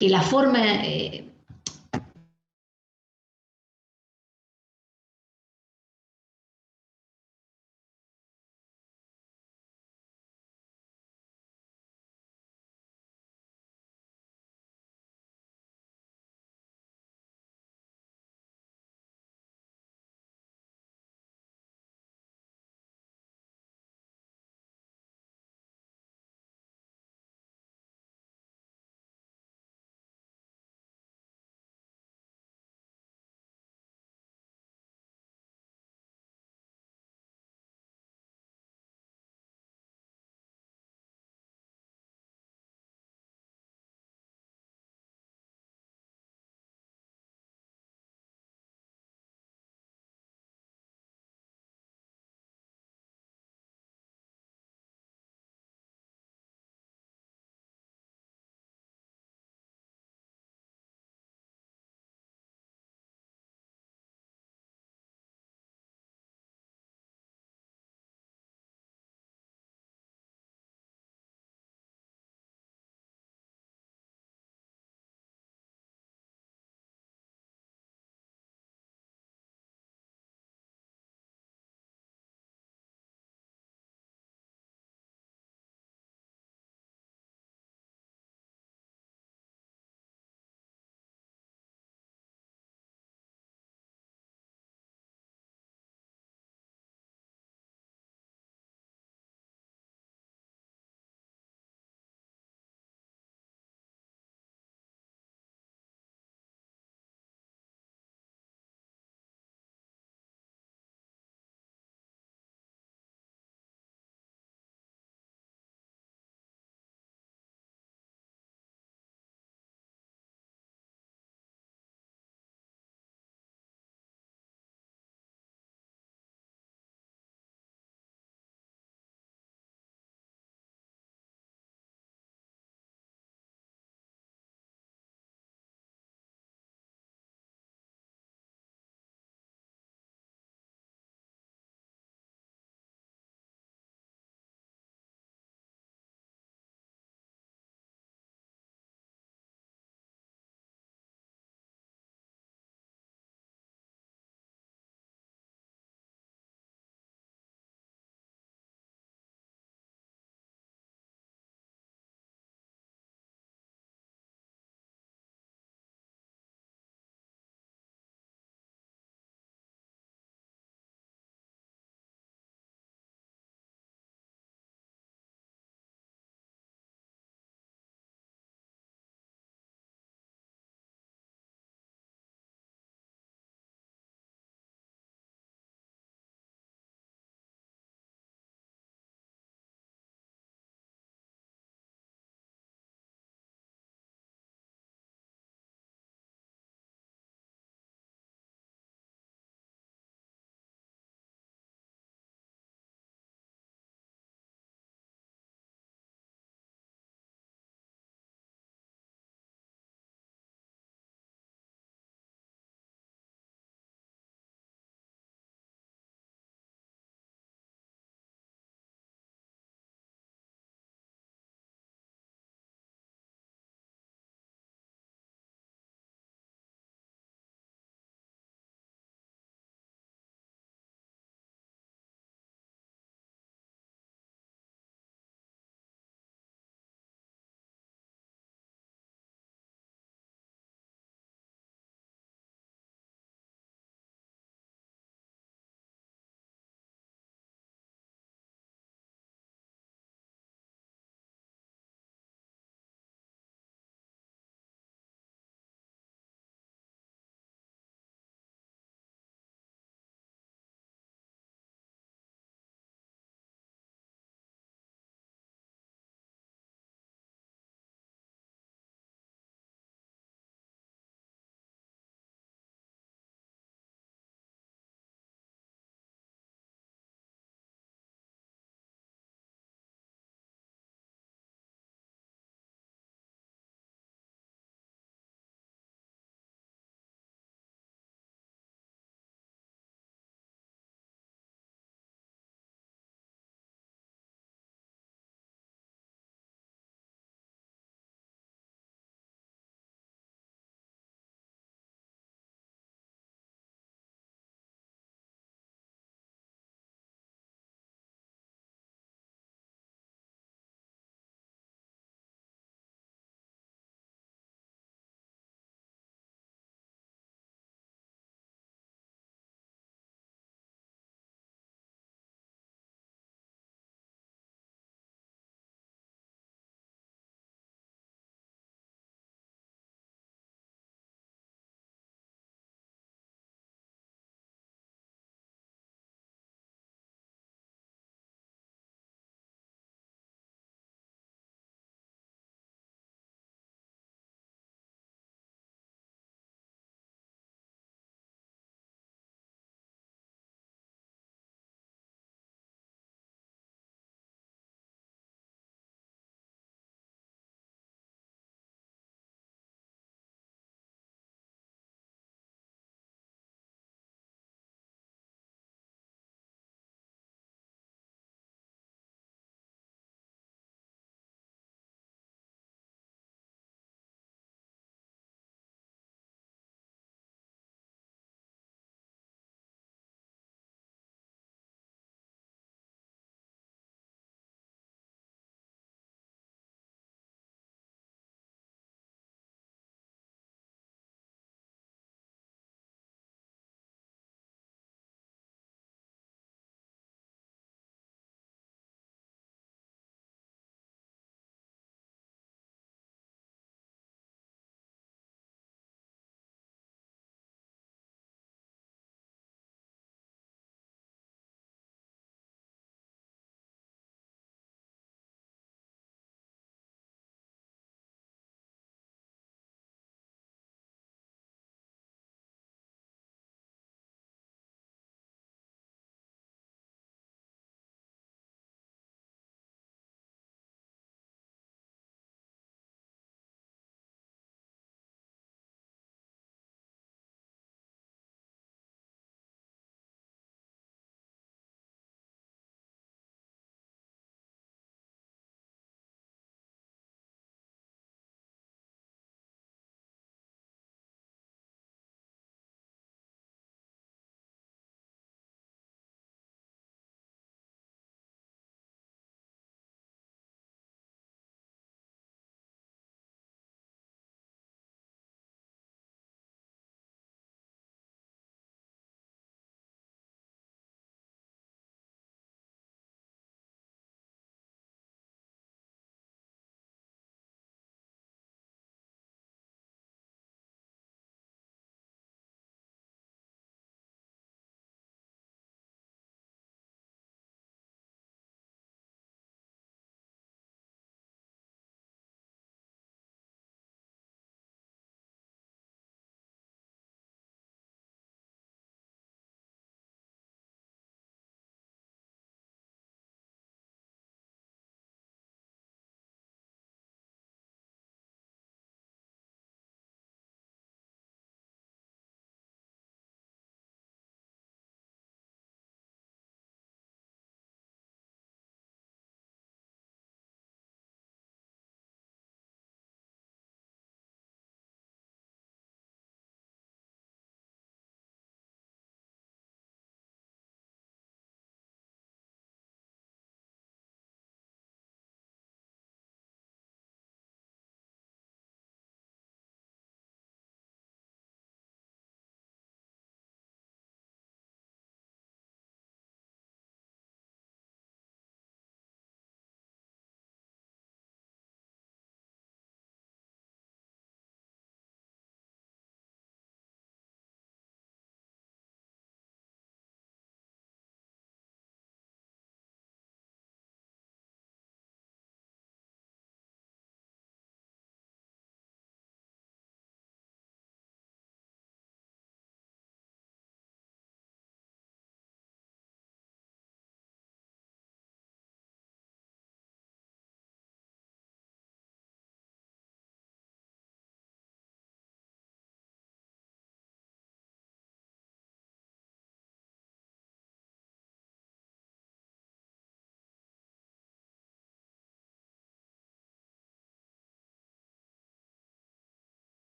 que la forma,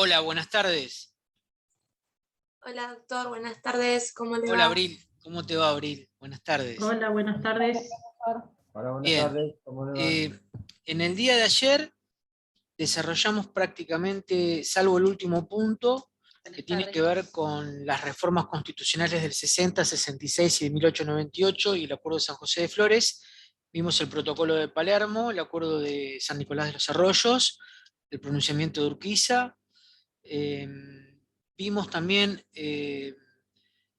Hola, buenas tardes. Hola doctor, buenas tardes, ¿cómo le Hola, va? Abril. ¿Cómo te va, Abril? Buenas tardes. Hola, buenas tardes. Hola, buenas Bien. tardes, ¿cómo le va? eh, en el día de ayer desarrollamos prácticamente, salvo el último punto, que tiene que ver con las reformas constitucionales del 60, 66 y de 1898 y el Acuerdo de San José de Flores. Vimos el protocolo de Palermo, el Acuerdo de San Nicolás de los Arroyos, el pronunciamiento de Urquiza. eh, Vimos también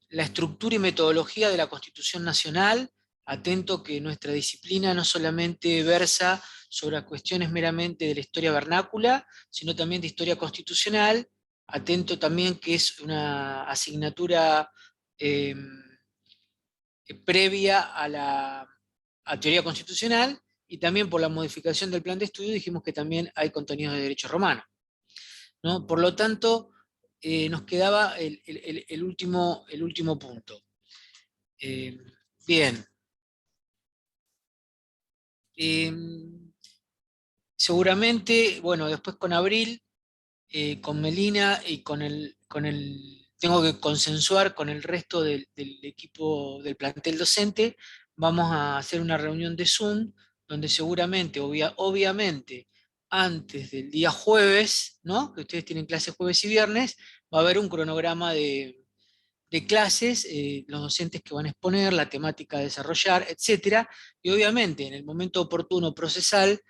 la estructura y metodología de la Constitución Nacional, atento que nuestra disciplina no solamente versa sobre cuestiones meramente de la historia vernácula, sino también de historia constitucional, atento también que es una asignatura eh, previa a teoría constitucional, y también por la modificación del plan de estudio dijimos que también hay contenidos de derecho romano, ¿no? Por lo tanto, nos quedaba el último punto. Eh, Bien. Eh, Seguramente, bueno, después con Abril, con Melina y tengo que consensuar con el resto del equipo del plantel docente. Vamos a hacer una reunión de Zoom donde seguramente, obviamente, antes del día jueves, ¿no? Que ustedes tienen clases jueves y viernes, va a haber un cronograma de clases, los docentes que van a exponer, la temática a desarrollar, etcétera. Y obviamente en el momento oportuno procesal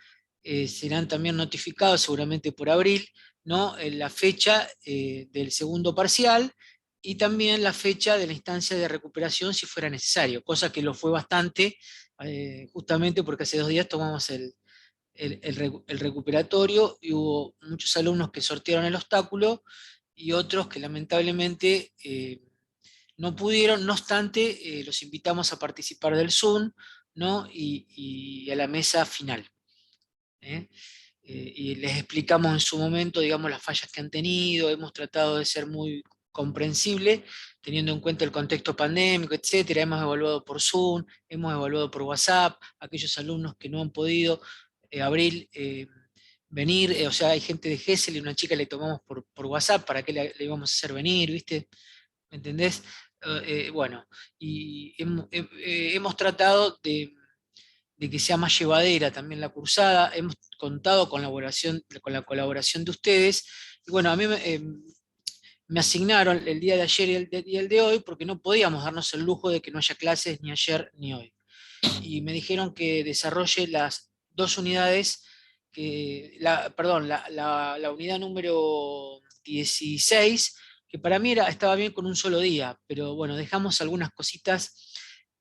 serán también notificados seguramente por abril, ¿no? La fecha del segundo parcial y también la fecha de la instancia de recuperación si fuera necesario, cosa que lo fue bastante, justamente porque hace 2 días tomamos el recuperatorio y hubo muchos alumnos que sortearon el obstáculo y otros que lamentablemente no pudieron. No obstante, los invitamos a participar del Zoom, ¿no? Y a la mesa final. ¿eh? Y les explicamos en su momento, digamos, las fallas que han tenido. Hemos tratado de ser muy comprensible, teniendo en cuenta el contexto pandémico, etcétera. Hemos evaluado por Zoom, hemos evaluado por WhatsApp, aquellos alumnos que no han podido, Abril, venir, o sea, hay gente de Gesell y una chica le tomamos por WhatsApp, ¿para qué le íbamos a hacer venir, viste? ¿Me entendés? Bueno, y hemos tratado de que sea más llevadera también la cursada. Hemos contado con la colaboración de ustedes. Y bueno, a mí me asignaron el día de ayer y el de hoy porque no podíamos darnos el lujo de que no haya clases ni ayer ni hoy. Y me dijeron que desarrolle las dos unidades, perdón, la unidad número 16, que para mí estaba bien con un solo día, pero bueno, dejamos algunas cositas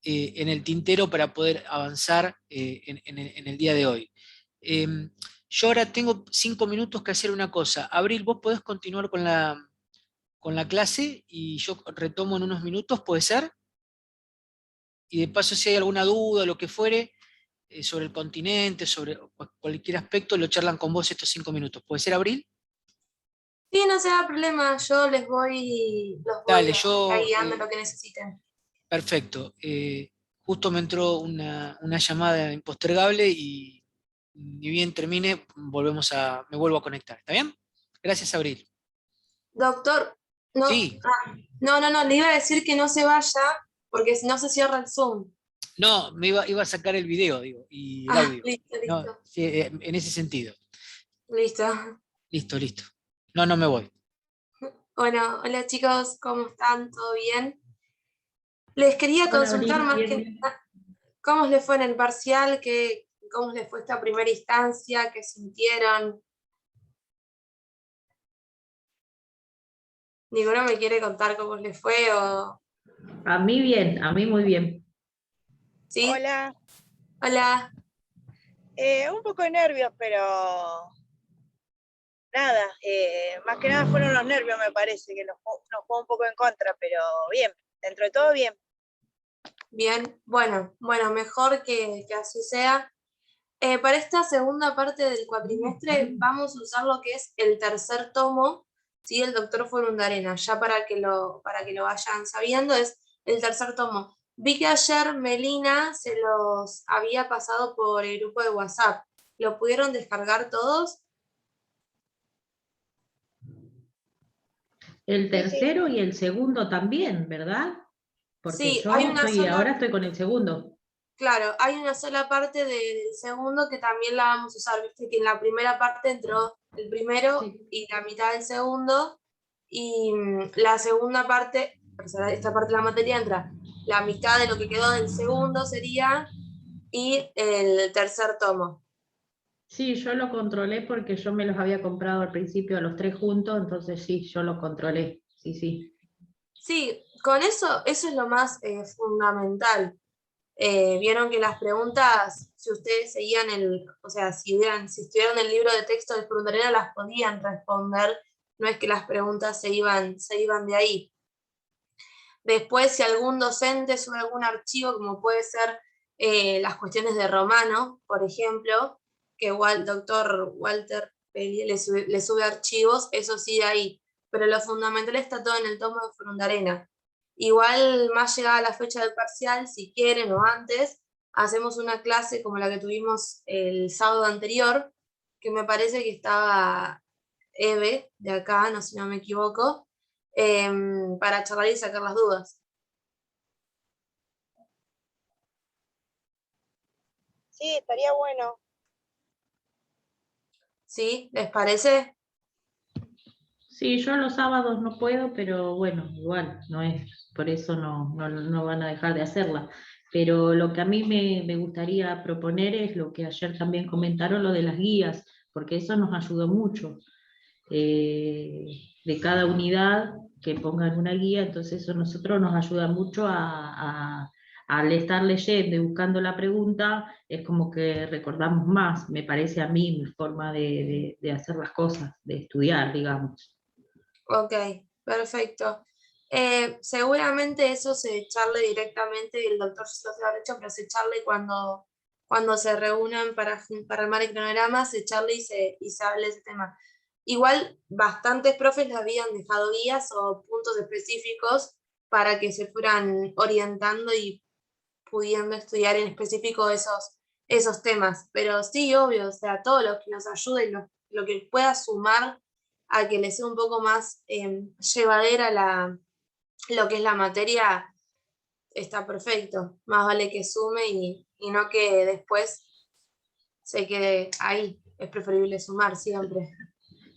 en el tintero para poder avanzar en el día de hoy. Yo ahora tengo 5 minutos que hacer una cosa. Abril, vos podés continuar con la clase y yo retomo en unos minutos, ¿puede ser? Y de paso, si hay alguna duda, lo que fuere, sobre el continente, sobre cualquier aspecto, lo charlan con vos estos 5 minutos. ¿Puede ser, Abril? Sí, no se da problema, yo los voy Dale, yo, guiando lo que necesiten. perfecto. Justo me entró una llamada impostergable y ni bien termine, me vuelvo a conectar. ¿Está bien? Gracias, Abril. Doctor, no, Sí, no, le iba a decir que no se vaya porque si no se cierra el Zoom. no, iba a sacar el video, digo, y el Ah, audio. listo, No, listo, sí, en ese sentido. listo. Listo, listo. No, no me voy. Bueno, hola chicos, ¿cómo están? ¿Todo bien? Les quería Hola, consultar Abril, más bien, que bien. nada, ¿cómo les fue en el parcial? ¿Cómo les fue esta primera instancia? ¿Qué sintieron? ¿Ninguno me quiere contar cómo les fue o...? A mí bien, a mí muy bien. ¿Sí? Hola, Hola. un poco de nervios, pero nada, más que nada fueron los nervios, me parece, que nos jugó un poco en contra, pero bien, dentro de todo bien. Bien, bueno, mejor que así sea. Para esta segunda parte del cuatrimestre vamos a usar lo que es el tercer tomo, ¿sí? El doctor Forundarena, ya para que lo vayan sabiendo, es el tercer tomo. Vi que ayer Melina se los había pasado por el grupo de WhatsApp. ¿Lo pudieron descargar todos? El tercero y el segundo también, ¿verdad? Porque Sí, yo hay una ahora sola, estoy con el segundo. claro, hay una sola parte del segundo que también la vamos a usar, viste que en la primera parte entró el primero Sí. y la mitad del segundo, y la segunda parte, o sea, esta parte de la materia entra la mitad de lo que quedó del segundo sería, y el tercer tomo. Sí, yo lo controlé porque yo me los había comprado al principio a los 3 juntos, entonces sí, yo lo controlé. Sí, sí. Sí, con eso es lo más fundamental. Vieron que las preguntas, si ustedes seguían o sea, si estudiaron el libro de texto de Fronterera, las podían responder, no es que las preguntas se iban de ahí. Después, si algún docente sube algún archivo, como puede ser las cuestiones de Romano, por ejemplo, que el doctor Walter Peli le sube archivos, eso sigue ahí, pero lo fundamental está todo en el tomo de Frondarena. Igual, más llegada la fecha del parcial, si quieren o antes, hacemos una clase como la que tuvimos el sábado anterior, que me parece que estaba Eve, de acá, no sé si no me equivoco, para charlar y sacar las dudas. Sí, estaría bueno. ¿Sí? ¿Les parece? Sí, yo los sábados no puedo, pero bueno, igual, no es, por eso no van a dejar de hacerla. Pero lo que a mí me gustaría proponer es lo que ayer también comentaron, lo de las guías, porque eso nos ayudó mucho. De cada unidad que pongan una guía, entonces eso a nosotros nos ayuda mucho al estar leyendo y buscando la pregunta, es como que recordamos más, me parece a mí, mi forma de hacer las cosas, de estudiar, digamos. Ok, perfecto. Seguramente eso se charle directamente, y el doctor se lo habrá hecho, pero se charle cuando se reúnan para armar el cronograma, se charle y se hable de ese tema. Igual, bastantes profes le habían dejado guías o puntos específicos para que se fueran orientando y pudiendo estudiar en específico esos temas. Pero sí, obvio, o sea, todo lo que nos ayude, lo que pueda sumar a que le sea un poco más llevadera lo que es la materia, está perfecto. Más vale que sume y no que después se quede ahí. Es preferible sumar siempre.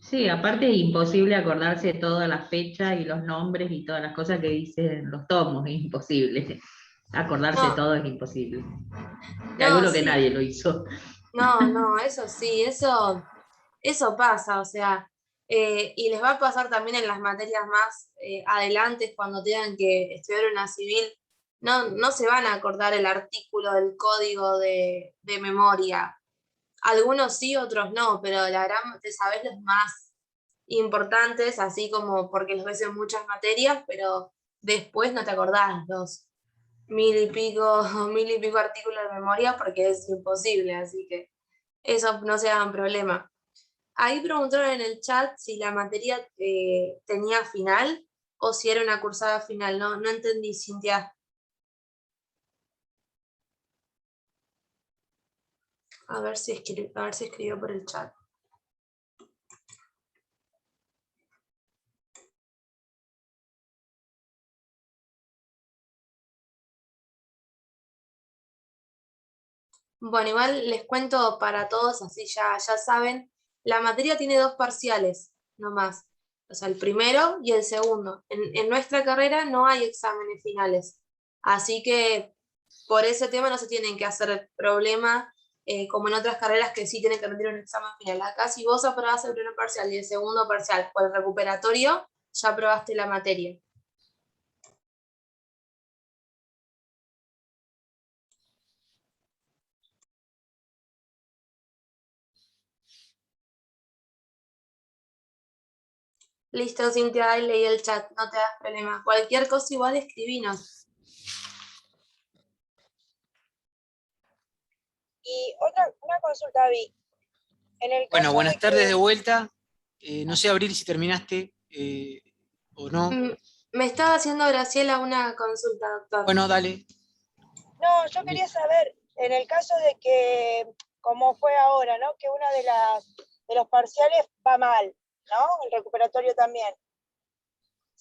Sí, aparte es imposible acordarse de todas las fechas y los nombres y todas las cosas que dicen los tomos, es imposible. Acordarse de No, todo es imposible. no, Calculo que sí, nadie lo hizo. no, eso sí, eso pasa, o sea, y les va a pasar también en las materias más adelante cuando tengan que estudiar una civil, no se van a acordar el artículo del código de memoria. Algunos sí, otros no, pero la gran, te sabes los más importantes, así como porque los ves en muchas materias, pero después no te acordás los mil y pico, mil y pico artículos de memoria porque es imposible, así que eso no se hagan problema. Ahí preguntaron en el chat si la materia tenía final o si era una cursada final. No entendí, Cintia. A ver si escribió por el chat. Bueno, igual les cuento para todos, así ya saben. La materia tiene 2 parciales, no más. O sea, el primero y el segundo. En nuestra carrera no hay exámenes finales. Así que por ese tema no se tienen que hacer problema, como en otras carreras que sí tienen que rendir un examen final. Acá, si vos aprobás el primer parcial y el segundo parcial por el recuperatorio, ya aprobaste la materia. Listo, Cintia, ahí leí el chat, no te das problema. Cualquier cosa igual escribinos. Y una consulta, Vi. En el Bueno, caso buenas de tardes de que, vuelta. No sé, Abril, si terminaste o no. Mm, Me estaba haciendo Graciela una consulta, doctor. Bueno, dale. no, yo quería saber, en el caso de que, como fue ahora, ¿no? Que una de los parciales va mal, ¿no? El recuperatorio también.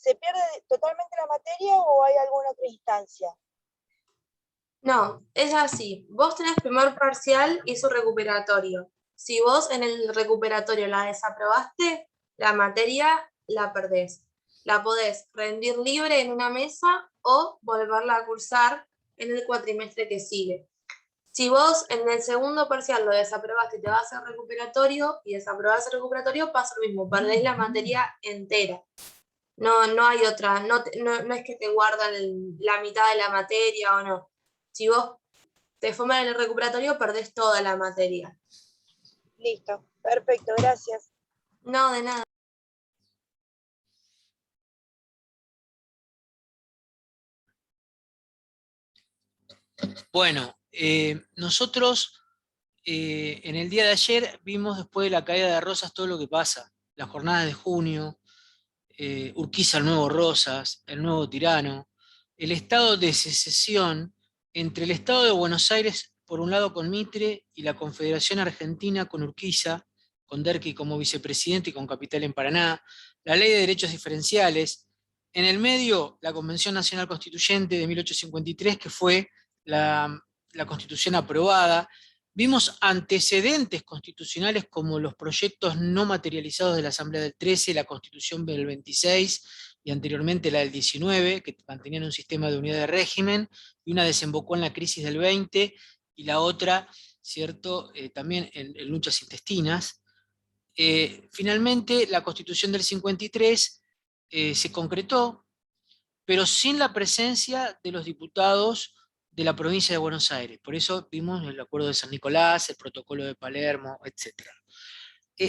¿Se pierde totalmente la materia o hay alguna otra instancia? No, es así. Vos tenés primer parcial y su recuperatorio. Si vos en el recuperatorio la desaprobaste, la materia la perdés. La podés rendir libre en una mesa o volverla a cursar en el cuatrimestre que sigue. Si vos en el segundo parcial lo desaprobaste y te vas al recuperatorio y desaprobás el recuperatorio, pasa lo mismo, perdés la materia entera. No hay otra, no es que te guardan la mitad de la materia o no. Si vos te fuman en el recuperatorio, perdés toda la materia. Listo, perfecto, gracias. No, de nada. Bueno, nosotros en el día de ayer vimos después de la caída de Rosas todo lo que pasa. Las jornadas de junio, Urquiza el nuevo Rosas, el nuevo tirano, el estado de secesión entre el Estado de Buenos Aires, por un lado con Mitre, y la Confederación Argentina con Urquiza, con Derqui como vicepresidente y con capital en Paraná, la Ley de Derechos Diferenciales, en el medio la Convención Nacional Constituyente de 1853, que fue la constitución aprobada. Vimos antecedentes constitucionales como los proyectos no materializados de la Asamblea del 13, la Constitución del 26 y anteriormente la del 19, que mantenían un sistema de unidad de régimen, y una desembocó en la crisis del 20 y la otra, ¿cierto? También en luchas intestinas. Finalmente, la Constitución del 53 se concretó, pero sin la presencia de los diputados de la provincia de Buenos Aires. Por eso vimos el acuerdo de San Nicolás, el protocolo de Palermo, etc.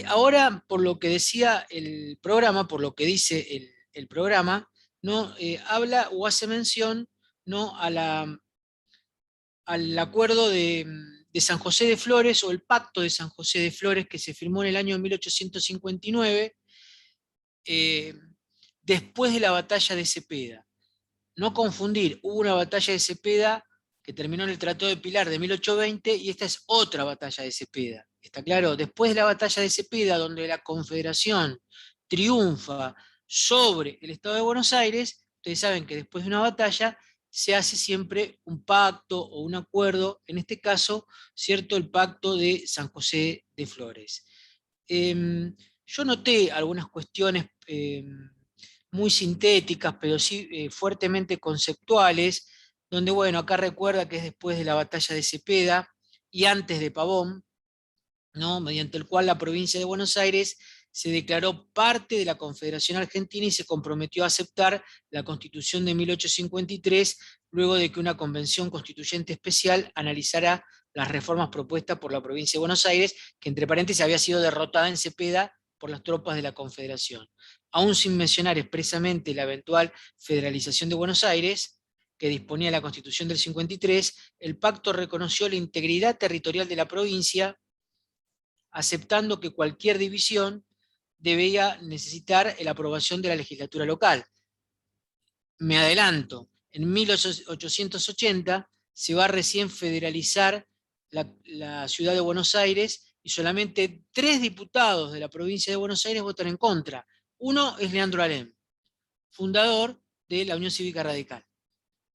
Ahora, por lo que decía el programa, por lo que dice el programa, ¿no? Habla o hace mención, ¿no? Al acuerdo de San José de Flores, o el pacto de San José de Flores, que se firmó en el año 1859, después de la batalla de Cepeda. No confundir, hubo una batalla de Cepeda que terminó en el Tratado de Pilar de 1820 y esta es otra batalla de Cepeda. ¿Está claro? Después de la batalla de Cepeda, donde la Confederación triunfa sobre el Estado de Buenos Aires, ustedes saben que después de una batalla se hace siempre un pacto o un acuerdo, en este caso, ¿cierto? El pacto de San José de Flores. Yo noté algunas cuestiones muy sintéticas, pero sí fuertemente conceptuales, donde, bueno, acá recuerda que es después de la batalla de Cepeda y antes de Pavón, ¿no? Mediante el cual la provincia de Buenos Aires se declaró parte de la Confederación Argentina y se comprometió a aceptar la Constitución de 1853, luego de que una convención constituyente especial analizara las reformas propuestas por la provincia de Buenos Aires, que entre paréntesis había sido derrotada en Cepeda por las tropas de la Confederación. Aún sin mencionar expresamente la eventual federalización de Buenos Aires, que disponía la Constitución del 53, el pacto reconoció la integridad territorial de la provincia, aceptando que cualquier división debía necesitar la aprobación de la legislatura local. Me adelanto, en 1880 se va a recién federalizar la ciudad de Buenos Aires y solamente 3 diputados de la provincia de Buenos Aires votan en contra. Uno es Leandro Alem, fundador de la Unión Cívica Radical.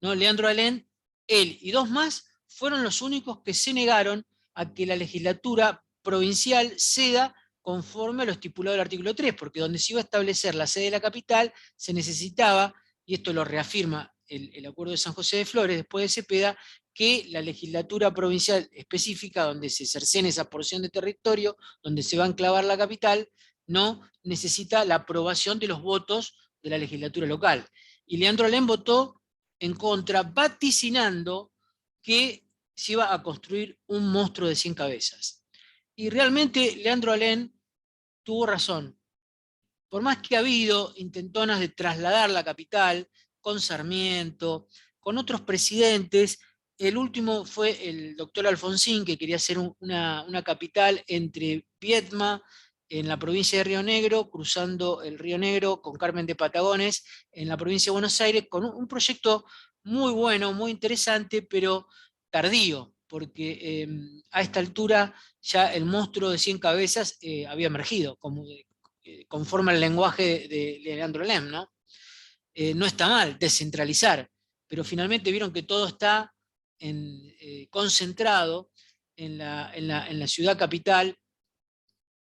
¿No? Leandro Alem, él y 2 más fueron los únicos que se negaron a que la legislatura provincial ceda conforme a lo estipulado del artículo 3, porque donde se iba a establecer la sede de la capital se necesitaba, y esto lo reafirma el acuerdo de San José de Flores después de Cepeda, que la legislatura provincial específica, donde se cercene esa porción de territorio, donde se va a enclavar la capital, no necesita la aprobación de los votos de la legislatura local. Y Leandro Alem votó en contra, vaticinando que se iba a construir un monstruo de 100 cabezas. Y realmente Leandro Alem tuvo razón. Por más que ha habido intentonas de trasladar la capital con Sarmiento, con otros presidentes, el último fue el doctor Alfonsín, que quería hacer una capital entre Viedma, en la provincia de Río Negro, cruzando el Río Negro con Carmen de Patagones, en la provincia de Buenos Aires, con un proyecto muy bueno, muy interesante, pero tardío, porque a esta altura ya el monstruo de 100 cabezas había emergido, conforme al lenguaje de Leandro Alem, ¿no? no está mal descentralizar, pero finalmente vieron que todo está concentrado en la ciudad capital,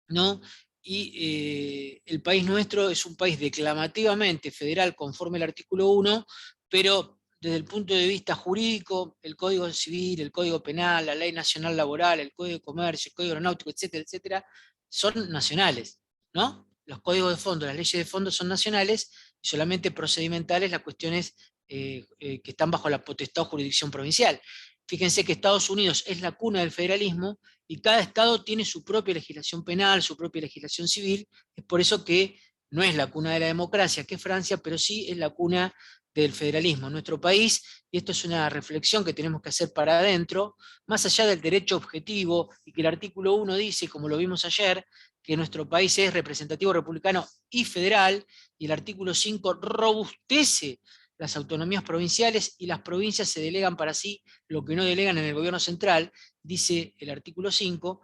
¿no? Y el país nuestro es un país declamativamente federal conforme al artículo 1, pero desde el punto de vista jurídico, el Código Civil, el Código Penal, la Ley Nacional Laboral, el Código de Comercio, el Código Aeronáutico, etcétera, etcétera, son nacionales, ¿no? Los códigos de fondo, las leyes de fondo son nacionales, y solamente procedimentales las cuestiones que están bajo la potestad o jurisdicción provincial. Fíjense que Estados Unidos es la cuna del federalismo, y cada estado tiene su propia legislación penal, su propia legislación civil. Es por eso que no es la cuna de la democracia, que es Francia, pero sí es la cuna del federalismo en nuestro país, y esto es una reflexión que tenemos que hacer para adentro, más allá del derecho objetivo, y que el artículo 1 dice, como lo vimos ayer, que nuestro país es representativo, republicano y federal, y el artículo 5 robustece las autonomías provinciales, y las provincias se delegan para sí lo que no delegan en el gobierno central, dice el artículo 5,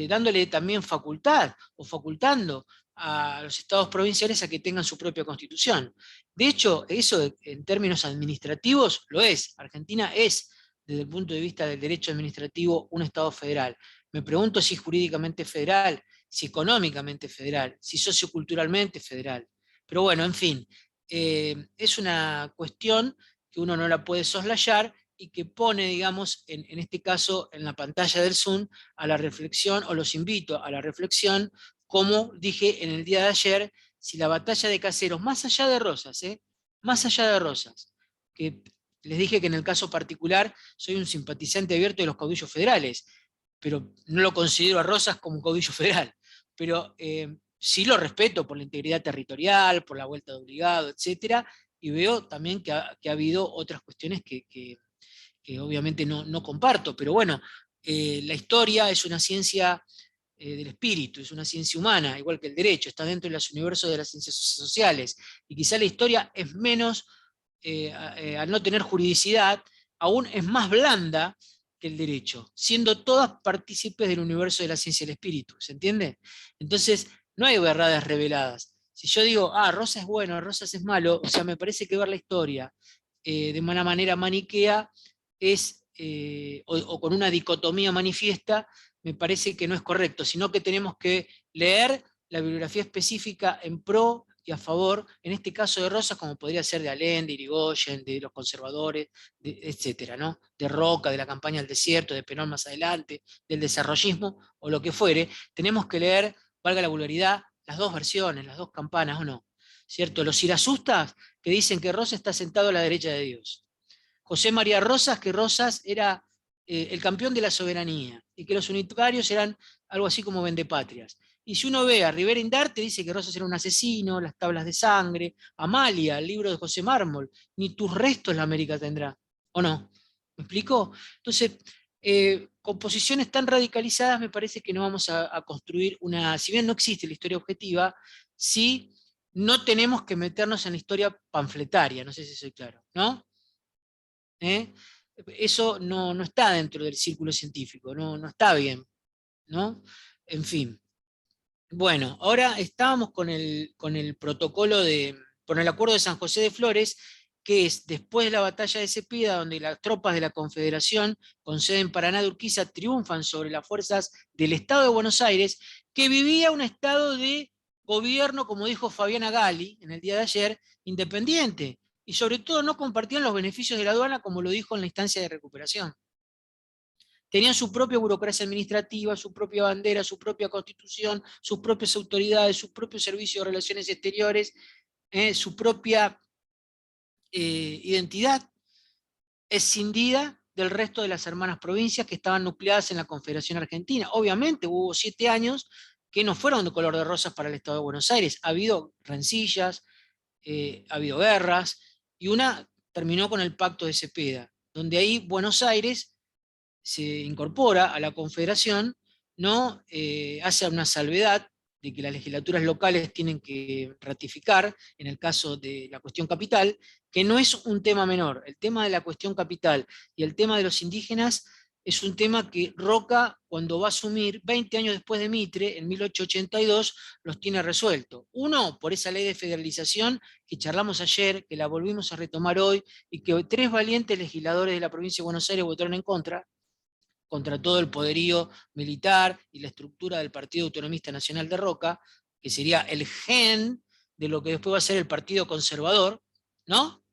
dándole también facultad o facultando a los estados provinciales a que tengan su propia constitución. De hecho, eso en términos administrativos lo es. Argentina es, desde el punto de vista del derecho administrativo, un estado federal. Me pregunto si es jurídicamente federal, si económicamente federal, si socioculturalmente federal. Pero bueno, en fin, es una cuestión que uno no la puede soslayar, y que pone, digamos, en este caso, en la pantalla del Zoom, a la reflexión, o los invito a la reflexión, como dije en el día de ayer, si la batalla de Caseros, más allá de Rosas, más allá de Rosas, que les dije que en el caso particular soy un simpatizante abierto de los caudillos federales, pero no lo considero a Rosas como un caudillo federal, pero sí lo respeto por la integridad territorial, por la vuelta de obligado, etcétera, y veo también que ha habido otras cuestiones que obviamente no comparto, pero bueno, la historia es una ciencia del espíritu, es una ciencia humana, igual que el derecho, está dentro de los universos de las ciencias sociales, y quizá la historia es menos, al no tener juridicidad, aún es más blanda que el derecho, siendo todas partícipes del universo de la ciencia del espíritu, ¿se entiende? Entonces, no hay verdades reveladas. Si yo digo, Rosa es bueno, Rosas es malo, o sea, me parece que ver la historia de una manera maniquea es, o con una dicotomía manifiesta, me parece que no es correcto, sino que tenemos que leer la bibliografía específica en pro y a favor, en este caso de Rosas, como podría ser de Allende, de Irigoyen, de los conservadores, etcétera, ¿no? De Roca, de la campaña del desierto, de Perón más adelante, del desarrollismo, o lo que fuere. Tenemos que leer, valga la vulgaridad, las dos versiones, las dos campanas, ¿o no? ¿Cierto? Los irasustas que dicen que Rosas está sentado a la derecha de Dios. José María Rosas, que Rosas era el campeón de la soberanía, y que los unitarios eran algo así como vendepatrias. Y si uno ve a Rivera Indarte, dice que Rosas era un asesino, las tablas de sangre, Amalia, el libro de José Mármol, ni tus restos la América tendrá, ¿o no? ¿Me explico? Entonces, con posiciones tan radicalizadas me parece que no vamos a construir una, si bien no existe la historia objetiva, sí no tenemos que meternos en la historia panfletaria, no sé si soy claro, ¿no? Eso no está dentro del círculo científico, no está bien, ¿no? En fin. Bueno, ahora estábamos con el protocolo con el acuerdo de San José de Flores, que es después de la batalla de Cepeda, donde las tropas de la Confederación con sede en Paraná de Urquiza triunfan sobre las fuerzas del Estado de Buenos Aires, que vivía un estado de gobierno, como dijo Fabiana Gali en el día de ayer, independiente, y sobre todo no compartían los beneficios de la aduana, como lo dijo en la instancia de recuperación. Tenían su propia burocracia administrativa, su propia bandera, su propia constitución, sus propias autoridades, su propio servicio de relaciones exteriores, su propia identidad escindida del resto de las hermanas provincias que estaban nucleadas en la Confederación Argentina. Obviamente hubo 7 años que no fueron de color de rosas para el Estado de Buenos Aires. Ha habido rencillas, ha habido guerras, y una terminó con el Pacto de Cepeda, donde ahí Buenos Aires se incorpora a la Confederación, ¿no? Hace una salvedad de que las legislaturas locales tienen que ratificar, en el caso de la cuestión capital, que no es un tema menor. El tema de la cuestión capital y el tema de los indígenas es un tema que Roca, cuando va a asumir, 20 años después de Mitre, en 1882, los tiene resuelto. Uno, por esa ley de federalización que charlamos ayer, que la volvimos a retomar hoy, y que 3 valientes legisladores de la provincia de Buenos Aires votaron en contra todo el poderío militar y la estructura del Partido Autonomista Nacional de Roca, que sería el gen de lo que después va a ser el Partido Conservador, ¿no?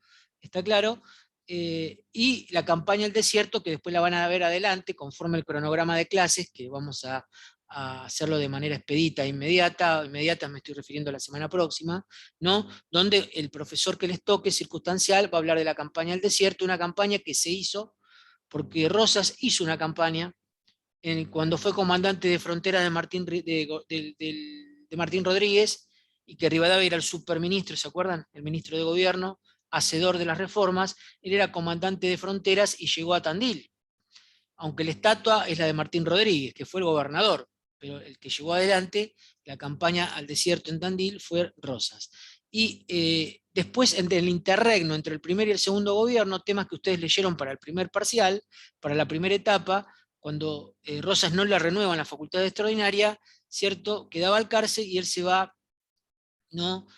¿Está claro? Y la campaña del desierto, que después la van a ver adelante, conforme el cronograma de clases, que vamos a hacerlo de manera expedita, inmediata me estoy refiriendo a la semana próxima, ¿no? Donde el profesor que les toque, circunstancial, va a hablar de la campaña del desierto, una campaña que se hizo porque Rosas hizo una campaña cuando fue comandante de frontera de Martín Rodríguez, y que Rivadavia era el superministro, ¿se acuerdan? El ministro de gobierno, hacedor de las reformas. Él era comandante de fronteras y llegó a Tandil, aunque la estatua es la de Martín Rodríguez, que fue el gobernador, pero el que llevó adelante la campaña al desierto en Tandil fue Rosas. Y después, entre el interregno entre el primer y el segundo gobierno, temas que ustedes leyeron para el primer parcial, para la primera etapa, cuando Rosas no le renuevan la facultad extraordinaria, ¿cierto? Quedaba al cárcel y él se va, ¿no?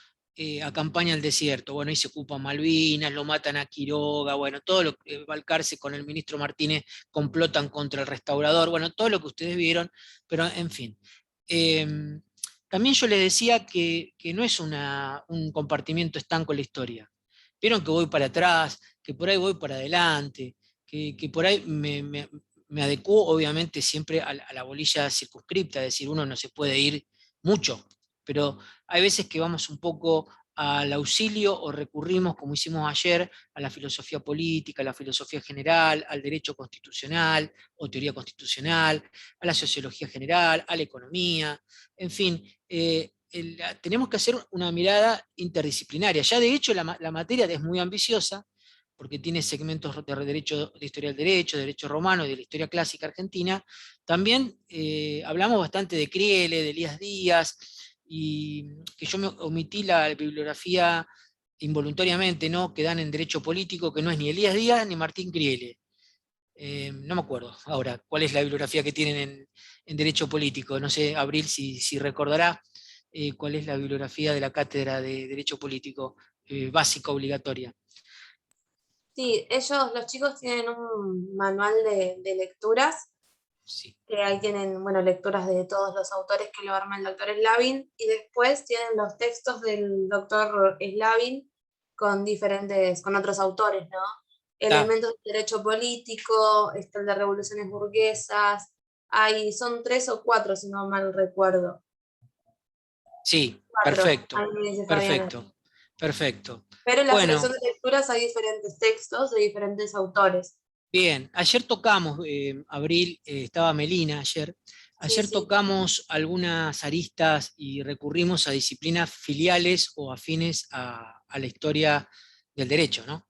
A campaña al desierto. Bueno, ahí se ocupa Malvinas, lo matan a Quiroga, bueno, todo lo que va al cárcel con el ministro Martínez, complotan contra el restaurador, bueno, todo lo que ustedes vieron, pero en fin. También yo les decía que no es un compartimiento estanco en la historia. Vieron que voy para atrás, que por ahí voy para adelante, que por ahí me adecuo obviamente siempre a la bolilla circunscripta, es decir, uno no se puede ir mucho, pero hay veces que vamos un poco al auxilio o recurrimos, como hicimos ayer, a la filosofía política, a la filosofía general, al derecho constitucional o teoría constitucional, a la sociología general, a la economía, en fin, tenemos que hacer una mirada interdisciplinaria. Ya de hecho la materia es muy ambiciosa, porque tiene segmentos de derecho, de historia del derecho, de derecho romano y de la historia clásica argentina. También hablamos bastante de Criele, de Elías Díaz, y que yo me omití la bibliografía involuntariamente, ¿no? Que dan en derecho político, que no es ni Elías Díaz ni Martín Criele. No me acuerdo ahora cuál es la bibliografía que tienen en derecho político. No sé, Abril, si recordará cuál es la bibliografía de la cátedra de derecho político básica obligatoria. Sí, los chicos tienen un manual de lecturas, Sí. que ahí tienen, bueno, lecturas de todos los autores que lo arma el doctor Slavin, y después tienen los textos del doctor Slavin con otros autores, ¿no? Elementos del derecho político, está el de revoluciones burguesas, son 3 o 4, si no mal recuerdo. Sí, 4, perfecto, ahí me dice perfecto, perfecto. Pero en la Bueno, selección de lecturas hay diferentes textos de diferentes autores. bien, ayer tocamos, Abril, estaba Melina ayer Sí. tocamos algunas aristas y recurrimos a disciplinas filiales o afines a la historia del derecho, ¿no?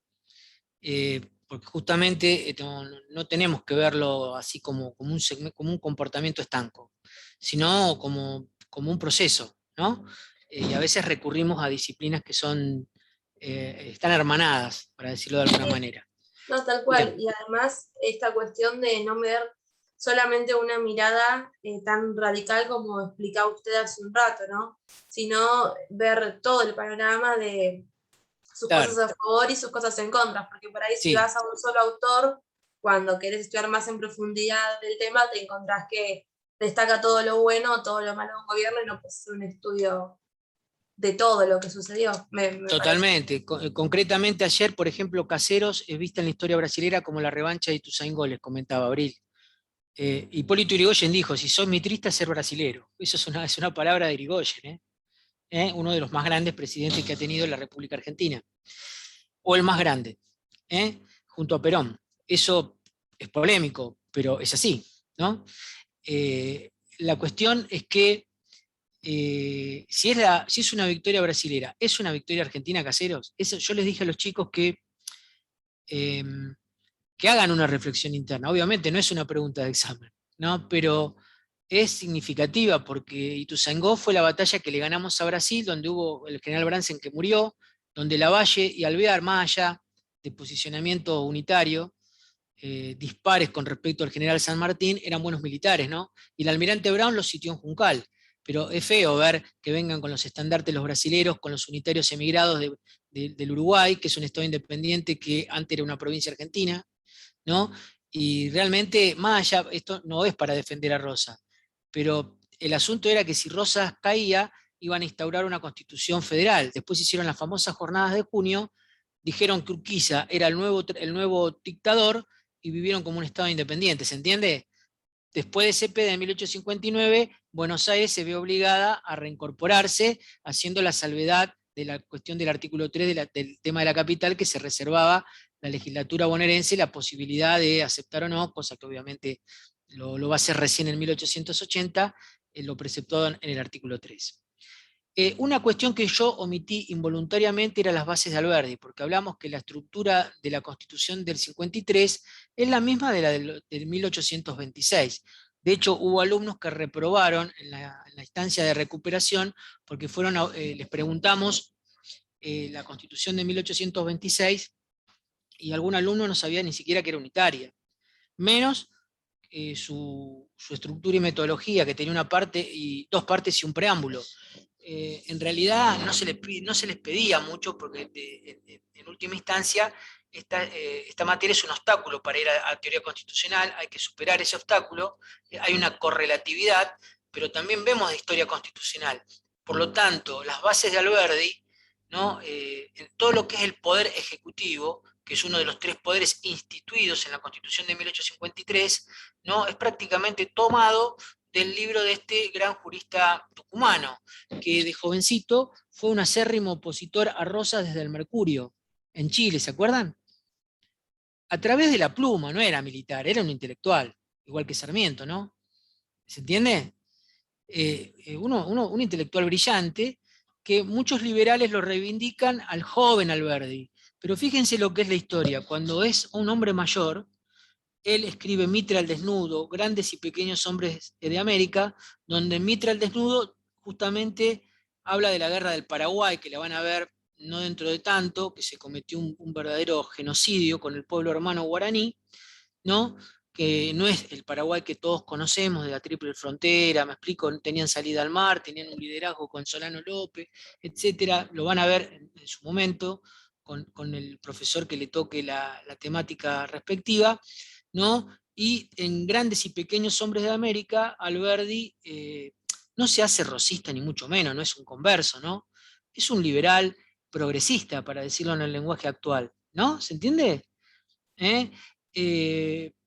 Porque justamente no tenemos que verlo así como un comportamiento estanco, sino como un proceso, ¿no? Y a veces recurrimos a disciplinas que están hermanadas, para decirlo de alguna manera. No, tal cual. Bien. Y además esta cuestión de no ver solamente una mirada tan radical como explicaba usted hace un rato, ¿no? Sino ver todo el panorama de sus cosas a favor y sus cosas en contra, porque por ahí si vas a un solo autor, cuando querés estudiar más en profundidad del tema, te encontrás que destaca todo lo bueno o todo lo malo de un gobierno y no puedes hacer un estudio de todo lo que sucedió. Totalmente. Concretamente ayer, por ejemplo, Caseros es vista en la historia brasilera como la revancha de Ituzaingó, les comentaba Abril. Hipólito Yrigoyen dijo, si soy mitrista, ser brasilero. Eso es una palabra de Yrigoyen, uno de los más grandes presidentes que ha tenido la República Argentina. O el más grande, junto a Perón. Eso es polémico, pero es así, ¿no? La cuestión es que si es una victoria brasilera, ¿es una victoria argentina, Caseros? Yo les dije a los chicos que hagan una reflexión interna. Obviamente no es una pregunta de examen, ¿no? Pero es significativa porque Ituzaingó fue la batalla que le ganamos a Brasil, donde hubo el general Brandsen que murió, donde Lavalle y Alvear, más allá de posicionamiento unitario, dispares con respecto al general San Martín, eran buenos militares, ¿no? Y el almirante Brown los sitió en Juncal. Pero es feo ver que vengan con los estandartes los brasileros, con los unitarios emigrados del Uruguay, que es un estado independiente que antes era una provincia argentina, ¿no? Y realmente, más allá, esto no es para defender a Rosas, pero el asunto era que si Rosas caía, iban a instaurar una constitución federal. Después hicieron las famosas jornadas de junio, dijeron que Urquiza era el nuevo dictador y vivieron como un estado independiente, ¿se entiende? Después de Cepeda de 1859, Buenos Aires se ve obligada a reincorporarse, haciendo la salvedad de la cuestión del artículo 3 del tema de la capital, que se reservaba la legislatura bonaerense la posibilidad de aceptar o no, cosa que obviamente lo va a hacer recién en 1880, lo preceptado en el artículo 3. Una cuestión que yo omití involuntariamente era las bases de Alberdi, porque hablamos que la estructura de la Constitución del 53 es la misma de la del 1826. De hecho, hubo alumnos que reprobaron en la instancia de recuperación porque les preguntamos la Constitución de 1826 y algún alumno no sabía ni siquiera que era unitaria, menos su estructura y metodología, que tenía dos partes y un preámbulo. En realidad no se les pedía mucho porque en última instancia esta materia es un obstáculo para ir a teoría constitucional, hay que superar ese obstáculo, hay una correlatividad, pero también vemos de historia constitucional. Por lo tanto, las bases de Alberdi, ¿no? En todo lo que es el poder ejecutivo, que es uno de los 3 poderes instituidos en la Constitución de 1853, ¿no? Es prácticamente tomado del libro de este gran jurista tucumano, que de jovencito fue un acérrimo opositor a Rosas desde el Mercurio, en Chile, ¿se acuerdan? A través de la pluma, no era militar, era un intelectual, igual que Sarmiento, ¿no? ¿Se entiende? Un intelectual brillante, que muchos liberales lo reivindican al joven Alberdi, pero fíjense lo que es la historia, cuando es un hombre mayor, él escribe Mitre al desnudo, Grandes y Pequeños Hombres de América, donde Mitre al desnudo justamente habla de la guerra del Paraguay, que la van a ver no dentro de tanto, que se cometió un verdadero genocidio con el pueblo hermano guaraní, ¿no? Que no es el Paraguay que todos conocemos, de la triple frontera, me explico, tenían salida al mar, tenían un liderazgo con Solano López, etcétera, lo van a ver en su momento con el profesor que le toque la temática respectiva, ¿no? Y en Grandes y Pequeños Hombres de América, Alberdi no se hace rosista ni mucho menos, no es un converso, ¿no? Es un liberal progresista, para decirlo en el lenguaje actual, ¿no? ¿Se entiende?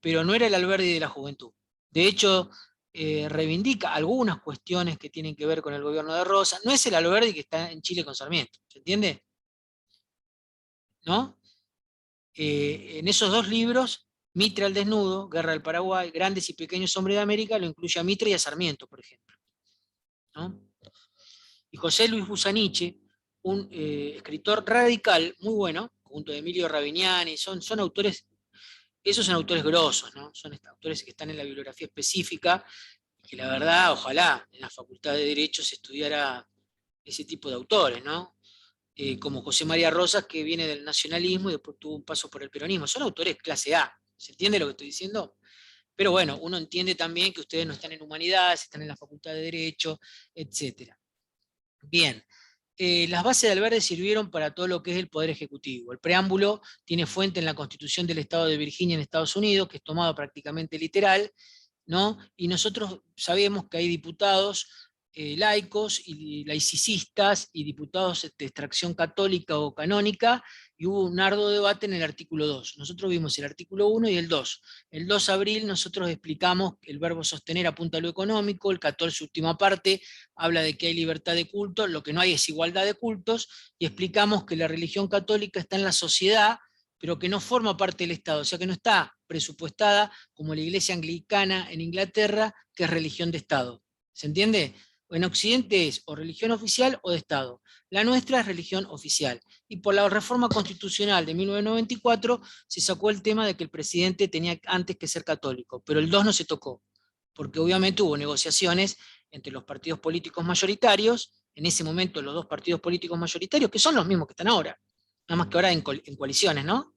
Pero no era el Alberdi de la juventud. De hecho, reivindica algunas cuestiones que tienen que ver con el gobierno de Rosas. No es el Alberdi que está en Chile con Sarmiento, ¿se entiende? ¿No? En esos 2 libros, Mitre al desnudo, Guerra del Paraguay, Grandes y Pequeños Hombres de América, lo incluye a Mitre y a Sarmiento, por ejemplo, ¿no? Y José Luis Busaniche, un escritor radical muy bueno, junto a Emilio Ravignani, son autores, esos son autores grosos, ¿no? Son autores que están en la bibliografía específica, que la verdad, ojalá en la Facultad de Derecho se estudiara ese tipo de autores, ¿no? Como José María Rosas, que viene del nacionalismo y después tuvo un paso por el peronismo. Son autores clase A, ¿se entiende lo que estoy diciendo? Pero bueno, uno entiende también que ustedes no están en humanidades, están en la Facultad de Derecho, etc. Bien, las bases de Alberdi sirvieron para todo lo que es el Poder Ejecutivo. El preámbulo tiene fuente en la Constitución del Estado de Virginia en Estados Unidos, que es tomado prácticamente literal, ¿no? Y nosotros sabemos que hay diputados laicos y laicistas y diputados de extracción católica o canónica, y hubo un arduo debate en el artículo 2. Nosotros vimos el artículo 1 y el 2. El 2 de abril nosotros explicamos que el verbo sostener apunta a lo económico, el 14 última parte habla de que hay libertad de culto, lo que no hay es igualdad de cultos, y explicamos que la religión católica está en la sociedad, pero que no forma parte del Estado, o sea que no está presupuestada como la Iglesia Anglicana en Inglaterra, que es religión de Estado. ¿Se entiende? En Occidente es o religión oficial o de Estado. La nuestra es religión oficial. Y por la reforma constitucional de 1994 se sacó el tema de que el presidente tenía antes que ser católico, pero el 2 no se tocó, porque obviamente hubo negociaciones entre los partidos políticos mayoritarios, en ese momento los 2 partidos políticos mayoritarios, que son los mismos que están ahora, nada más que ahora en coaliciones, ¿no?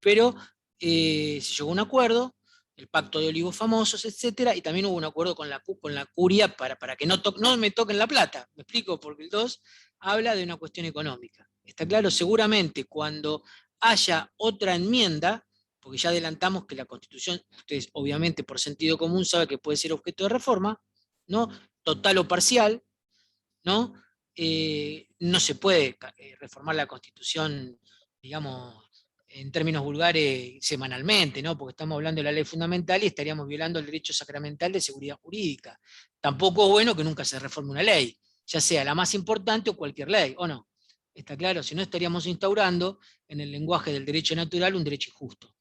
Pero se llegó a un acuerdo, el pacto de olivos famosos, etcétera, y también hubo un acuerdo con la curia para que no me toquen la plata, ¿me explico? Porque el 2 habla de una cuestión económica. ¿Está claro? Seguramente cuando haya otra enmienda, porque ya adelantamos que la Constitución, ustedes obviamente por sentido común saben que puede ser objeto de reforma, ¿no? Total o parcial, ¿no? No se puede reformar la Constitución, digamos, en términos vulgares, semanalmente, ¿no? Porque estamos hablando de la ley fundamental y estaríamos violando el derecho sacramental de seguridad jurídica. Tampoco es bueno que nunca se reforme una ley, ya sea la más importante o cualquier ley, ¿o no? ¿Está claro? Si no, estaríamos instaurando en el lenguaje del derecho natural un derecho injusto.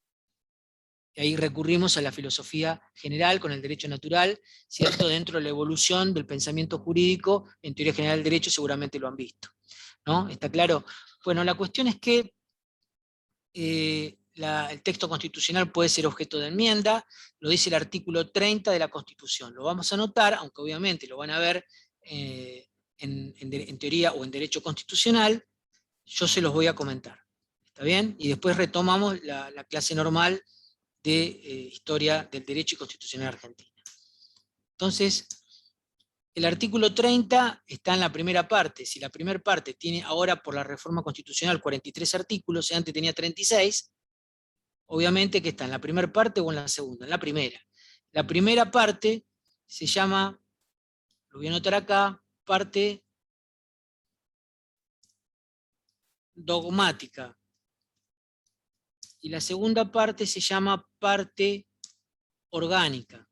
Y ahí recurrimos a la filosofía general con el derecho natural, ¿cierto? Dentro de la evolución del pensamiento jurídico, en teoría general del derecho seguramente lo han visto, ¿no? ¿Está claro? Bueno, la cuestión es que el texto constitucional puede ser objeto de enmienda, lo dice el artículo 30 de la Constitución. Lo vamos a anotar, aunque obviamente lo van a ver en teoría o en derecho constitucional, yo se los voy a comentar. ¿Está bien? Y después retomamos la clase normal de historia del derecho y constitucional argentina. Entonces, el artículo 30 está en la primera parte. Si la primera parte tiene ahora por la reforma constitucional 43 artículos, antes tenía 36, obviamente que está en la primera parte o en la segunda, en la primera. La primera parte se llama, lo voy a anotar acá, parte dogmática. Y la segunda parte se llama parte orgánica.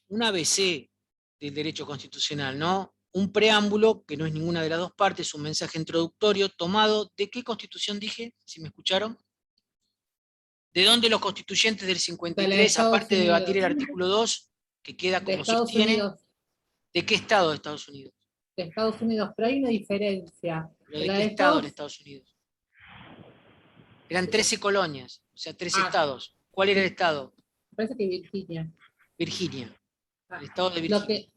Un ABC del derecho constitucional, ¿no? Un preámbulo, que no es ninguna de las dos partes, un mensaje introductorio tomado, ¿de qué Constitución dije? Si me escucharon. ¿De dónde los constituyentes del 53, aparte de debatir el artículo 2, que queda como sostiene? ¿De qué Estado de Estados Unidos? De Estados Unidos, pero hay una diferencia. ¿Pero de qué Estado en Estados Unidos? Eran 13 colonias, o sea, 13 estados. ¿Cuál era el Estado? Me parece que Virginia. Virginia. El Estado de Virginia.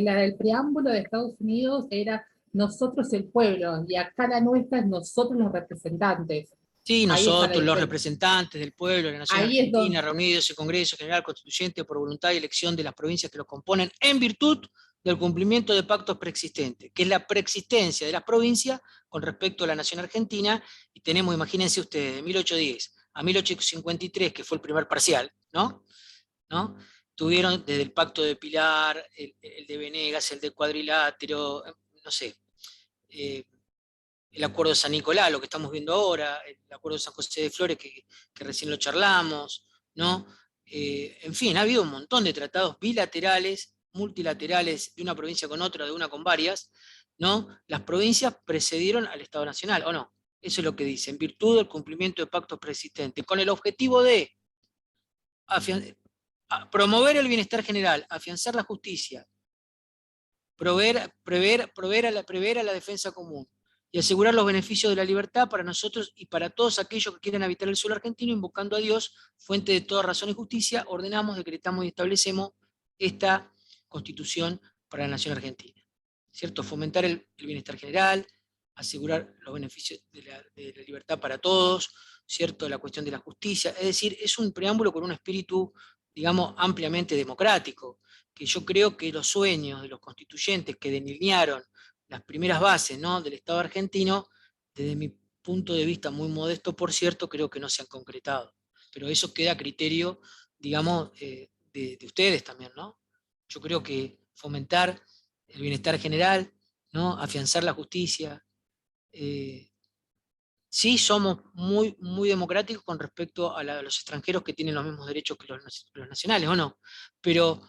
El preámbulo de Estados Unidos era nosotros el pueblo, y acá la nuestra es nosotros los representantes. Sí, nosotros, los representantes del pueblo de la Nación Argentina, reunidos en Congreso General Constituyente por voluntad y elección de las provincias que lo componen, en virtud del cumplimiento de pactos preexistentes, que es la preexistencia de las provincias con respecto a la Nación Argentina, y tenemos, imagínense ustedes, de 1810 a 1853, que fue el primer parcial, ¿no? Tuvieron desde el Pacto de Pilar, el de Venegas, el de Cuadrilátero, no sé, el Acuerdo de San Nicolás, lo que estamos viendo ahora, el Acuerdo de San José de Flores, que recién lo charlamos, ¿no? En fin, ha habido un montón de tratados bilaterales, multilaterales, de una provincia con otra, de una con varias, ¿no? Las provincias precedieron al Estado Nacional, ¿o no? Eso es lo que dice, en virtud del cumplimiento de pactos preexistentes, con el objetivo de promover el bienestar general, afianzar la justicia, proveer a la defensa común y asegurar los beneficios de la libertad para nosotros y para todos aquellos que quieran habitar el suelo argentino, invocando a Dios, fuente de toda razón y justicia, ordenamos, decretamos y establecemos esta Constitución para la Nación Argentina. ¿Cierto? Fomentar el bienestar general, asegurar los beneficios de la libertad para todos, ¿cierto? La cuestión de la justicia, es decir, es un preámbulo con un espíritu, digamos, ampliamente democrático, que yo creo que los sueños de los constituyentes que delinearon las primeras bases, ¿no?, del Estado argentino, desde mi punto de vista muy modesto, por cierto, creo que no se han concretado. Pero eso queda a criterio, digamos, de ustedes también, ¿no? Yo creo que fomentar el bienestar general, ¿no?, afianzar la justicia. Sí, somos muy, muy democráticos con respecto a los extranjeros que tienen los mismos derechos que los nacionales, ¿o no? Pero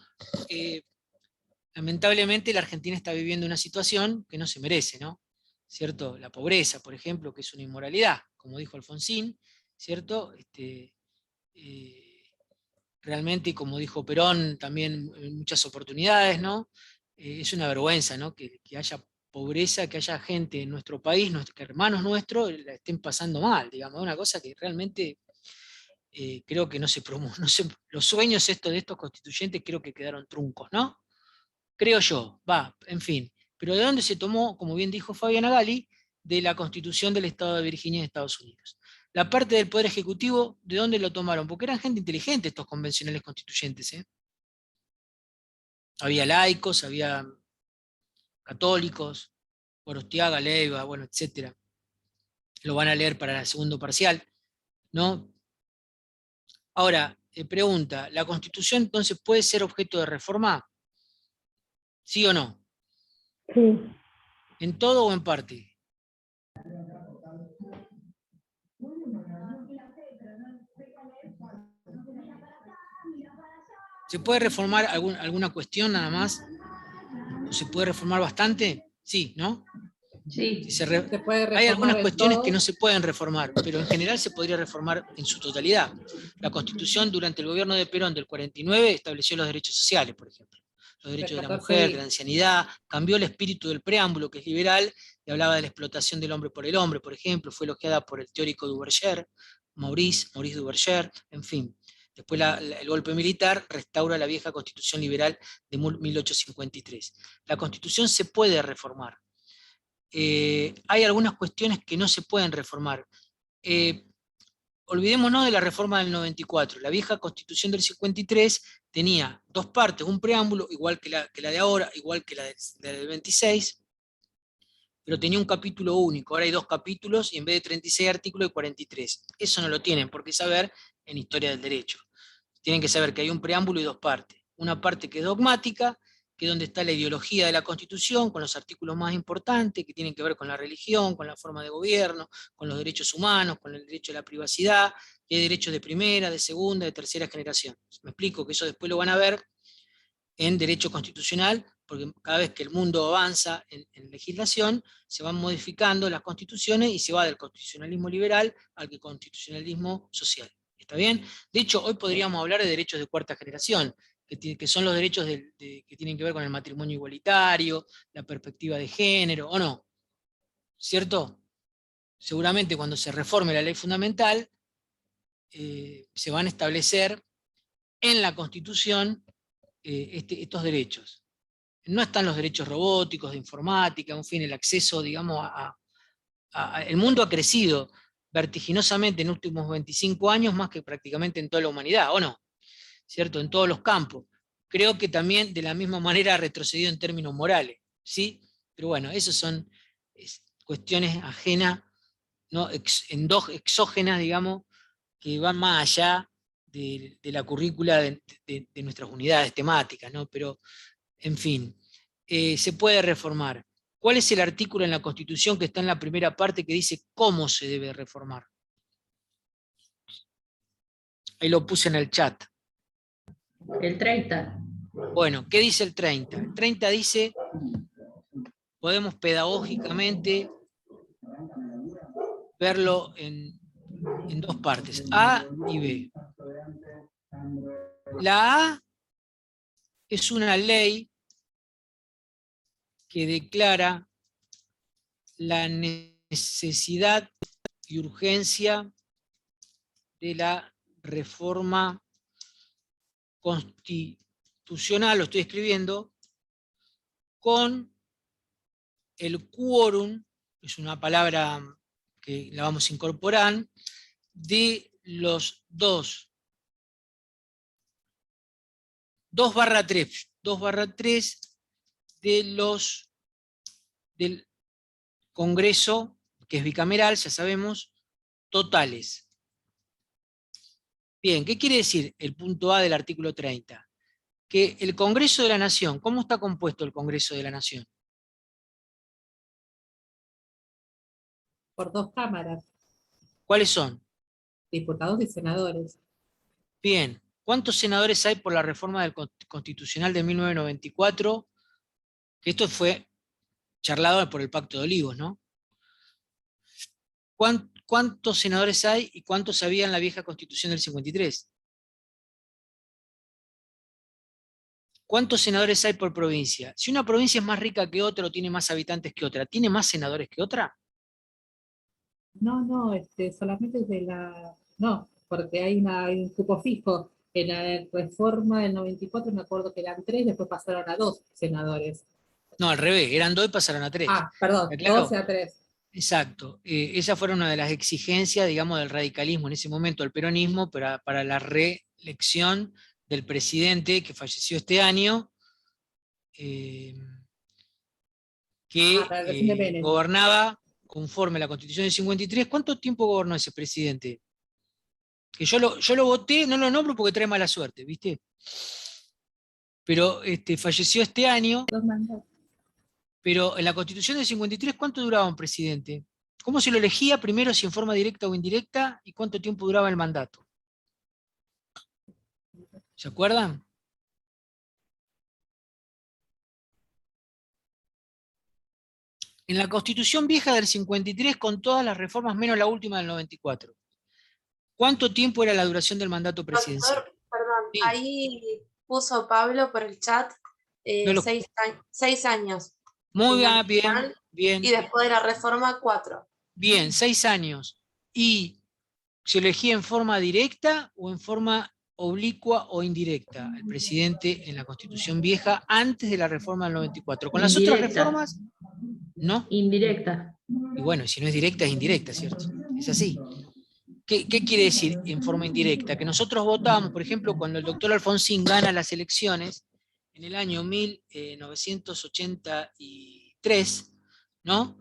lamentablemente la Argentina está viviendo una situación que no se merece, ¿no? ¿Cierto? La pobreza, por ejemplo, que es una inmoralidad, como dijo Alfonsín, ¿cierto? Realmente, y como dijo Perón, también en muchas oportunidades, ¿no? Es una vergüenza, ¿no?, que haya pobreza, que haya gente en nuestro país, que hermanos nuestros la estén pasando mal, digamos, una cosa que realmente creo que no se promueve, los sueños de estos constituyentes creo que quedaron truncos, ¿no? Creo yo, en fin. Pero ¿de dónde se tomó, como bien dijo Fabiana Gali, de la Constitución del Estado de Virginia de Estados Unidos. La parte del Poder Ejecutivo, ¿de dónde lo tomaron? Porque eran gente inteligente estos convencionales constituyentes. Había laicos, había católicos, Gorostiaga, Leiva, bueno, etc. Lo van a leer para el segundo parcial, ¿no? Ahora, pregunta, ¿la Constitución entonces puede ser objeto de reforma? ¿Sí o no? Sí. ¿En todo o en parte? ¿Se puede reformar alguna cuestión nada más? ¿O se puede reformar bastante? Sí, ¿no? Sí. Se puede Hay reformar algunas en cuestiones todo. que no se pueden reformar, pero en general se podría reformar en su totalidad. La Constitución durante el gobierno de Perón del 49 estableció los derechos sociales, por ejemplo. Los derechos de la mujer, de la ancianidad, cambió el espíritu del preámbulo, que es liberal, y hablaba de la explotación del hombre por el hombre, por ejemplo, fue elogiada por el teórico Duverger, Maurice Duverger, en fin. Después el golpe militar restaura la vieja Constitución liberal de 1853. La Constitución se puede reformar. Hay algunas cuestiones que no se pueden reformar. Olvidémonos de la reforma del 94. La vieja Constitución del 53 tenía dos partes, un preámbulo, igual que la de ahora, igual que la del 26, pero tenía un capítulo único. Ahora hay dos capítulos y en vez de 36 artículos hay 43. Eso no lo tienen por qué saber en historia del derecho. Tienen que saber que hay un preámbulo y dos partes. Una parte que es dogmática, que es donde está la ideología de la Constitución, con los artículos más importantes, que tienen que ver con la religión, con la forma de gobierno, con los derechos humanos, con el derecho a la privacidad, y hay derechos de primera, de segunda, de tercera generación. Me explico que eso después lo van a ver en derecho constitucional, porque cada vez que el mundo avanza en legislación, se van modificando las constituciones y se va del constitucionalismo liberal al constitucionalismo social. ¿Está bien? De hecho, hoy podríamos hablar de derechos de cuarta generación, que son los derechos que tienen que ver con el matrimonio igualitario, la perspectiva de género, ¿o no? ¿Cierto? Seguramente cuando se reforme la ley fundamental, se van a establecer en la Constitución estos derechos. No están los derechos robóticos, de informática, en fin, el acceso, digamos, el mundo ha crecido vertiginosamente en los últimos 25 años, más que prácticamente en toda la humanidad, ¿o no? ¿Cierto? En todos los campos. Creo que también de la misma manera ha retrocedido en términos morales, ¿sí? Pero bueno, esas son cuestiones ajenas, ¿no? Exógenas, digamos, que van más allá de la currícula de nuestras unidades temáticas, ¿no? Pero, en fin, se puede reformar. ¿Cuál es el artículo en la Constitución que está en la primera parte que dice cómo se debe reformar? Ahí lo puse en el chat. El 30. Bueno, ¿qué dice el 30? El 30 dice, podemos pedagógicamente verlo en dos partes, A y B. La A es una ley que declara la necesidad y urgencia de la reforma constitucional, lo estoy escribiendo, con el quórum, es una palabra que la vamos a incorporar, de los 2/3 del Congreso, que es bicameral, ya sabemos, totales. Bien, ¿qué quiere decir el punto A del artículo 30? Que el Congreso de la Nación, ¿cómo está compuesto el Congreso de la Nación? Por dos cámaras, ¿Cuáles son? diputados y senadores. Bien, ¿cuántos senadores hay por la reforma del Constitucional de 1994? Que esto fue charlado por el Pacto de Olivos, ¿no? ¿Cuántos senadores hay y cuántos había en la vieja Constitución del 53? ¿Cuántos senadores hay por provincia? Si una provincia es más rica que otra o tiene más habitantes que otra, ¿tiene más senadores que otra? No, solamente es de la... No, porque hay un cupo fijo. En la reforma del 94 me acuerdo que eran 3, después pasaron a 2 senadores. No, al revés, eran 2 y pasaron a 3. Ah, perdón, ¿Está claro? 12 a 3. Exacto. Esa fue una de las exigencias, digamos, del radicalismo en ese momento, del peronismo, para la reelección del presidente que falleció este año, que para la elección de Menem. gobernaba conforme a la Constitución del 53. ¿Cuánto tiempo gobernó ese presidente? Que yo lo voté, no lo nombro porque trae mala suerte, ¿viste? Pero falleció este año. 2 mandatos. Pero en la Constitución del 53, ¿cuánto duraba un presidente? ¿Cómo se lo elegía primero, si en forma directa o indirecta? ¿Y cuánto tiempo duraba el mandato? ¿Se acuerdan? En la Constitución vieja del 53, con todas las reformas menos la última del 94, ¿cuánto tiempo era la duración del mandato presidencial? Doctor, perdón, Sí. ahí puso Pablo por el chat No lo- 6 años. Muy Si no bien, estoy mal. bien, Y después de la reforma 4. bien, 6 años. ¿Y se elegía en forma directa o en forma oblicua o indirecta el presidente en la Constitución vieja antes de la reforma del 94? Con las otras Indirecta. reformas, no. Indirecta. Y bueno, si no es directa, es indirecta, ¿cierto? Es así. ¿Qué quiere decir en forma indirecta? Que nosotros votamos, por ejemplo, cuando el doctor Alfonsín gana las elecciones en el año 1983, ¿no?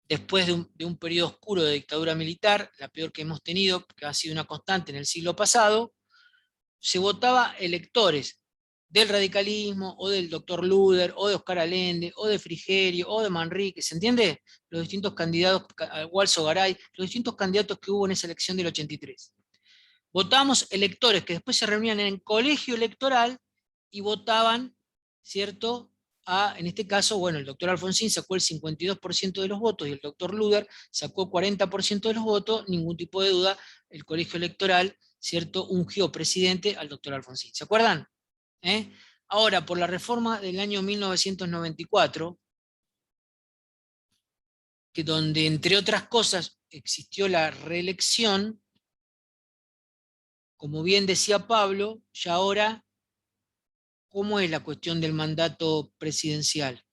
Después de un periodo oscuro de dictadura militar, la peor que hemos tenido, que ha sido una constante en el siglo pasado, se votaba electores del radicalismo, o del doctor Luder, o de Oscar Allende, o de Frigerio, o de Manrique, ¿se entiende? Los distintos candidatos, Walso Garay, los distintos candidatos que hubo en esa elección del 83. Votábamos electores que después se reunían en colegio electoral y votaban, ¿cierto? En este caso, bueno, el doctor Alfonsín sacó el 52% de los votos y el doctor Luder sacó 40% de los votos, ningún tipo de duda, el colegio electoral, ¿cierto?, ungió presidente al doctor Alfonsín. ¿Se acuerdan? Ahora, por la reforma del año 1994, que donde, entre otras cosas, existió la reelección, como bien decía Pablo, ya ahora, ¿cómo es la cuestión del mandato presidencial?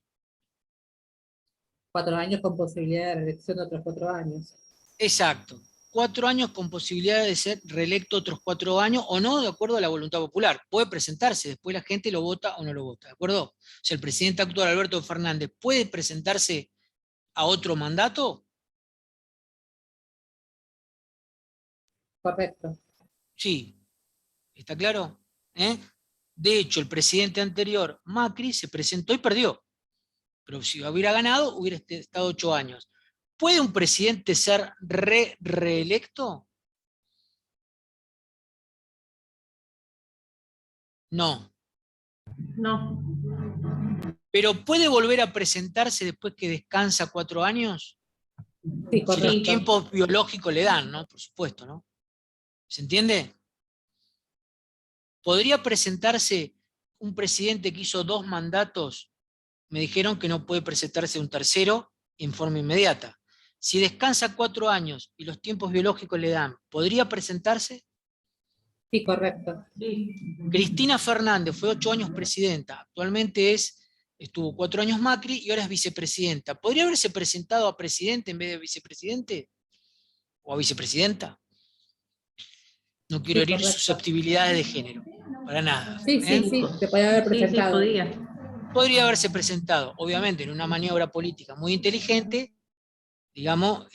4 años con posibilidad de reelección de otros 4 años. Exacto. 4 años con posibilidad de ser reelecto otros 4 años, o no, de acuerdo a la voluntad popular. Puede presentarse, después la gente lo vota o no lo vota, ¿de acuerdo? O sea, el presidente actual, Alberto Fernández, ¿puede presentarse a otro mandato? Correcto. Sí. ¿Está claro? De hecho, el presidente anterior, Macri, se presentó y perdió. Pero si hubiera ganado, hubiera estado 8 años. ¿Puede un presidente ser reelecto? No. No. ¿Pero puede volver a presentarse después que descansa 4 años? Sí, Si correcto. los tiempos biológicos le dan, ¿no? Por supuesto, ¿no? ¿Se entiende? ¿Podría presentarse un presidente que hizo 2 mandatos? Me dijeron que no puede presentarse un tercero en forma inmediata. Si descansa 4 años y los tiempos biológicos le dan, ¿podría presentarse? Sí, correcto. Sí. Cristina Fernández fue 8 años presidenta, actualmente estuvo 4 años Macri y ahora es vicepresidenta. ¿Podría haberse presentado a presidente en vez de vicepresidente? ¿O a vicepresidenta? No quiero Sí, herir correcto. susceptibilidades de género, para nada. Sí, sí, sí, se podía haber Sí, presentado. podía. Podría haberse presentado, obviamente, en una maniobra política muy inteligente, digamos,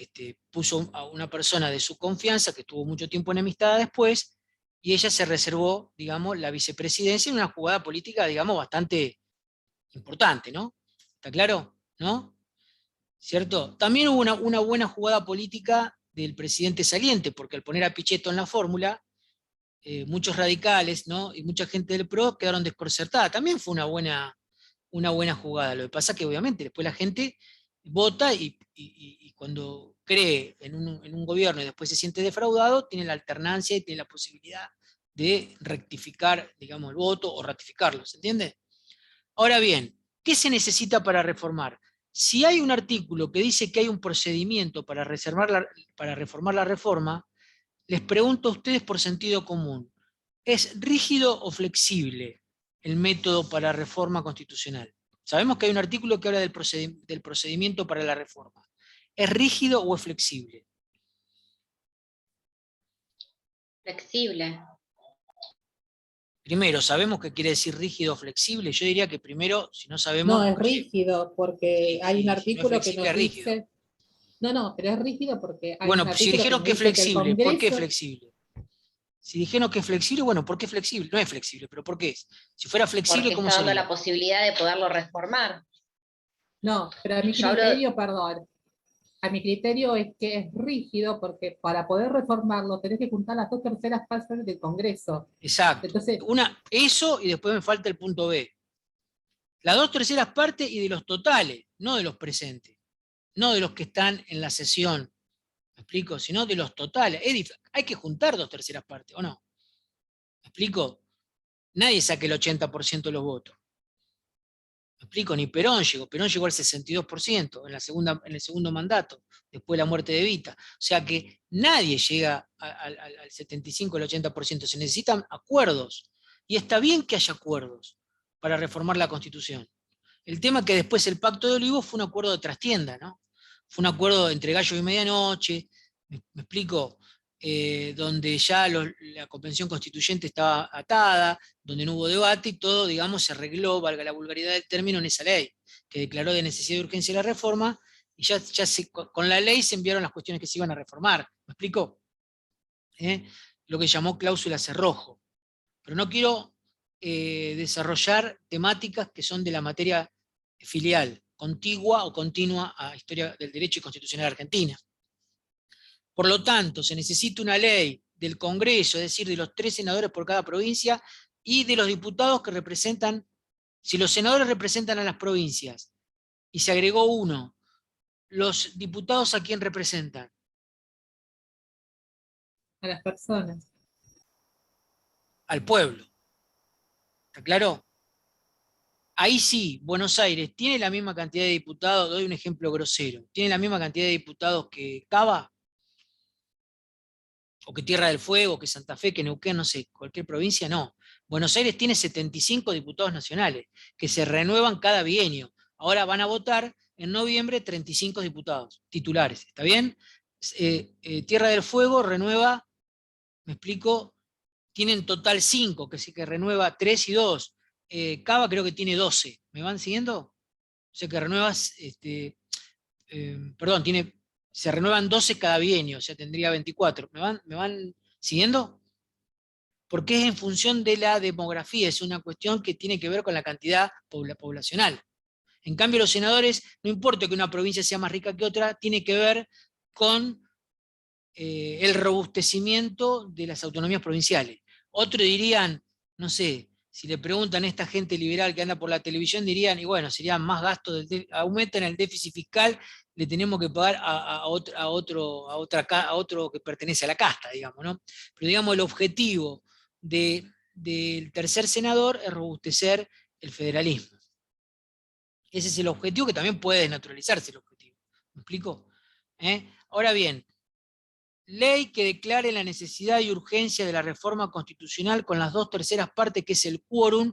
puso a una persona de su confianza que estuvo mucho tiempo enemistada después, y ella se reservó, digamos, la vicepresidencia en una jugada política, digamos, bastante importante, ¿no? ¿Está claro? ¿No? ¿Cierto? También hubo una buena jugada política del presidente saliente, porque al poner a Pichetto en la fórmula, muchos radicales, ¿no?, y mucha gente del PRO quedaron desconcertadas. También fue una buena jugada. Lo que pasa es que obviamente después la gente vota y cuando cree en un gobierno y después se siente defraudado, tiene la alternancia y tiene la posibilidad de rectificar, digamos, el voto o ratificarlo, ¿se entiende? Ahora bien, ¿qué se necesita para reformar? Si hay un artículo que dice que hay un procedimiento para reformar la reforma, les pregunto a ustedes por sentido común, ¿es rígido o flexible el método para reforma constitucional? Sabemos que hay un artículo que habla del procedimiento para la reforma. ¿Es rígido o es flexible? Flexible. Primero, ¿sabemos qué quiere decir rígido o flexible? Yo diría que primero, si no sabemos... No, es rígido, porque hay un si no es artículo que flexible, nos es rígido. dice... No, pero es rígido porque hay Bueno, un pues si artículo dijeron nos que es dice el flexible, ¿por qué es Congreso- flexible? Si dijeron que es flexible, bueno, ¿por qué es flexible? No es flexible, pero ¿por qué es? Si fuera flexible, Porque ¿cómo está dando sería? la posibilidad de poderlo reformar. No, pero a mi Yo hablo- criterio, perdón, a mi criterio es que es rígido porque para poder reformarlo tenés que juntar las 2/3 partes del Congreso. Exacto. Entonces, Eso y después me falta el punto B. Las 2/3 partes y de los totales, no de los presentes, no de los que están en la sesión, ¿me explico? Sino de los totales. Hay que juntar 2/3 partes, ¿o no? ¿Me explico? Nadie saca el 80% de los votos. ¿Me explico? Ni Perón llegó al 62% en el segundo mandato, después de la muerte de Evita. O sea que nadie llega al 75, al 80%. Se necesitan acuerdos. Y está bien que haya acuerdos para reformar la Constitución. El tema es que después el Pacto de Olivos fue un acuerdo de trastienda, ¿no? Fue un acuerdo entre gallo y medianoche, me explico, donde ya la Convención Constituyente estaba atada, donde no hubo debate y todo, digamos, se arregló, valga la vulgaridad del término, en esa ley, que declaró de necesidad y urgencia la reforma, y con la ley se enviaron las cuestiones que se iban a reformar. ¿Me explico? Lo que llamó cláusula cerrojo. Pero no quiero desarrollar temáticas que son de la materia filial, contigua o continua a historia del derecho y constitucional argentina. Por lo tanto, se necesita una ley del Congreso, es decir, de los 3 senadores por cada provincia, y de los diputados que representan, si los senadores representan a las provincias, y se agregó uno, ¿los diputados a quién representan? a las personas. Al pueblo. ¿Está claro? Ahí sí, Buenos Aires tiene la misma cantidad de diputados, doy un ejemplo grosero, tiene la misma cantidad de diputados que Cava, o que Tierra del Fuego, que Santa Fe, que Neuquén, no sé, cualquier provincia, no. Buenos Aires tiene 75 diputados nacionales, que se renuevan cada bienio. Ahora van a votar en noviembre 35 diputados titulares, ¿está bien? Tierra del Fuego renueva, me explico, tiene en total 5, que sí que renueva 3 y 2. Cava creo que tiene 12. ¿Me van siguiendo? O sea que renuevas, perdón, se renuevan 12 cada bienio, o sea, tendría 24. ¿Me van siguiendo? Porque es en función de la demografía, es una cuestión que tiene que ver con la cantidad poblacional. En cambio, los senadores, no importa que una provincia sea más rica que otra, tiene que ver con el robustecimiento de las autonomías provinciales. Otros dirían, no sé, si le preguntan a esta gente liberal que anda por la televisión, dirían, y bueno, sería más gasto, aumentan el déficit fiscal, le tenemos que pagar a otro que pertenece a la casta, digamos, ¿no? Pero digamos, el objetivo del tercer senador es robustecer el federalismo. Ese es el objetivo, que también puede desnaturalizarse el objetivo. ¿Me explico? Ahora bien, ley que declare la necesidad y urgencia de la reforma constitucional con las 2/3 partes, que es el quórum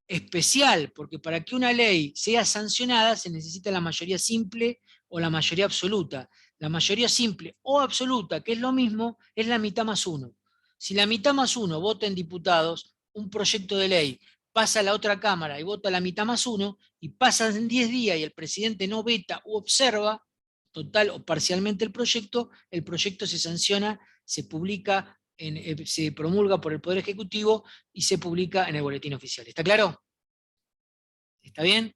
especial, porque para que una ley sea sancionada se necesita la mayoría simple o la mayoría absoluta. La mayoría simple o absoluta, que es lo mismo, es la mitad más uno. Si la mitad más uno vota en diputados, un proyecto de ley pasa a la otra Cámara y vota la mitad más uno, y pasan 10 días y el presidente no veta u observa total o parcialmente el proyecto se sanciona, se publica, se promulga por el Poder Ejecutivo y se publica en el Boletín Oficial. ¿Está claro? ¿Está bien?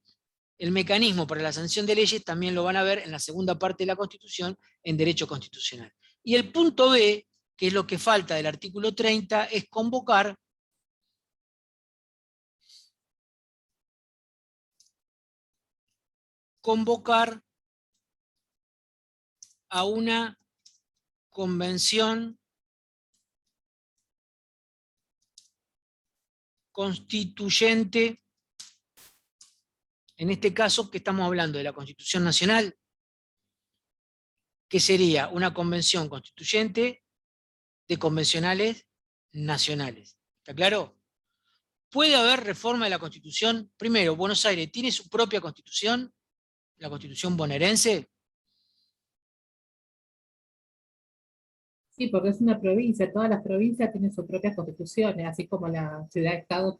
El mecanismo para la sanción de leyes también lo van a ver en la segunda parte de la Constitución, en Derecho Constitucional. Y el punto B, que es lo que falta del artículo 30, es convocar a una convención constituyente, en este caso que estamos hablando de la Constitución Nacional, que sería una convención constituyente de convencionales nacionales. ¿Está claro? ¿Puede haber reforma de la Constitución? Primero, Buenos Aires tiene su propia Constitución, la Constitución bonaerense. Sí, porque es una provincia, todas las provincias tienen sus propias constituciones, así como la ciudad-estado,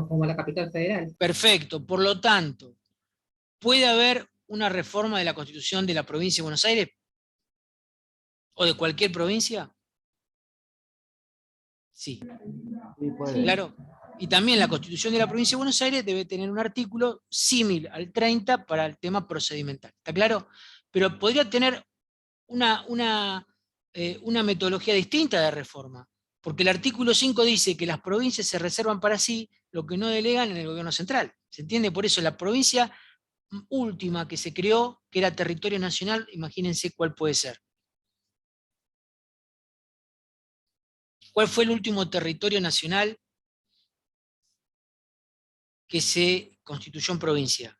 como la capital federal. Perfecto, por lo tanto, ¿puede haber una reforma de la Constitución de la provincia de Buenos Aires? ¿O de cualquier provincia? Sí. Sí, puede. Claro. Y también la Constitución de la provincia de Buenos Aires debe tener un artículo símil al 30 para el tema procedimental. ¿Está claro? Pero podría tener una metodología distinta de reforma, porque el artículo 5 dice que las provincias se reservan para sí lo que no delegan en el gobierno central. ¿Se entiende? Por eso la provincia última que se creó, que era territorio nacional, imagínense cuál puede ser. ¿Cuál fue el último territorio nacional que se constituyó en provincia?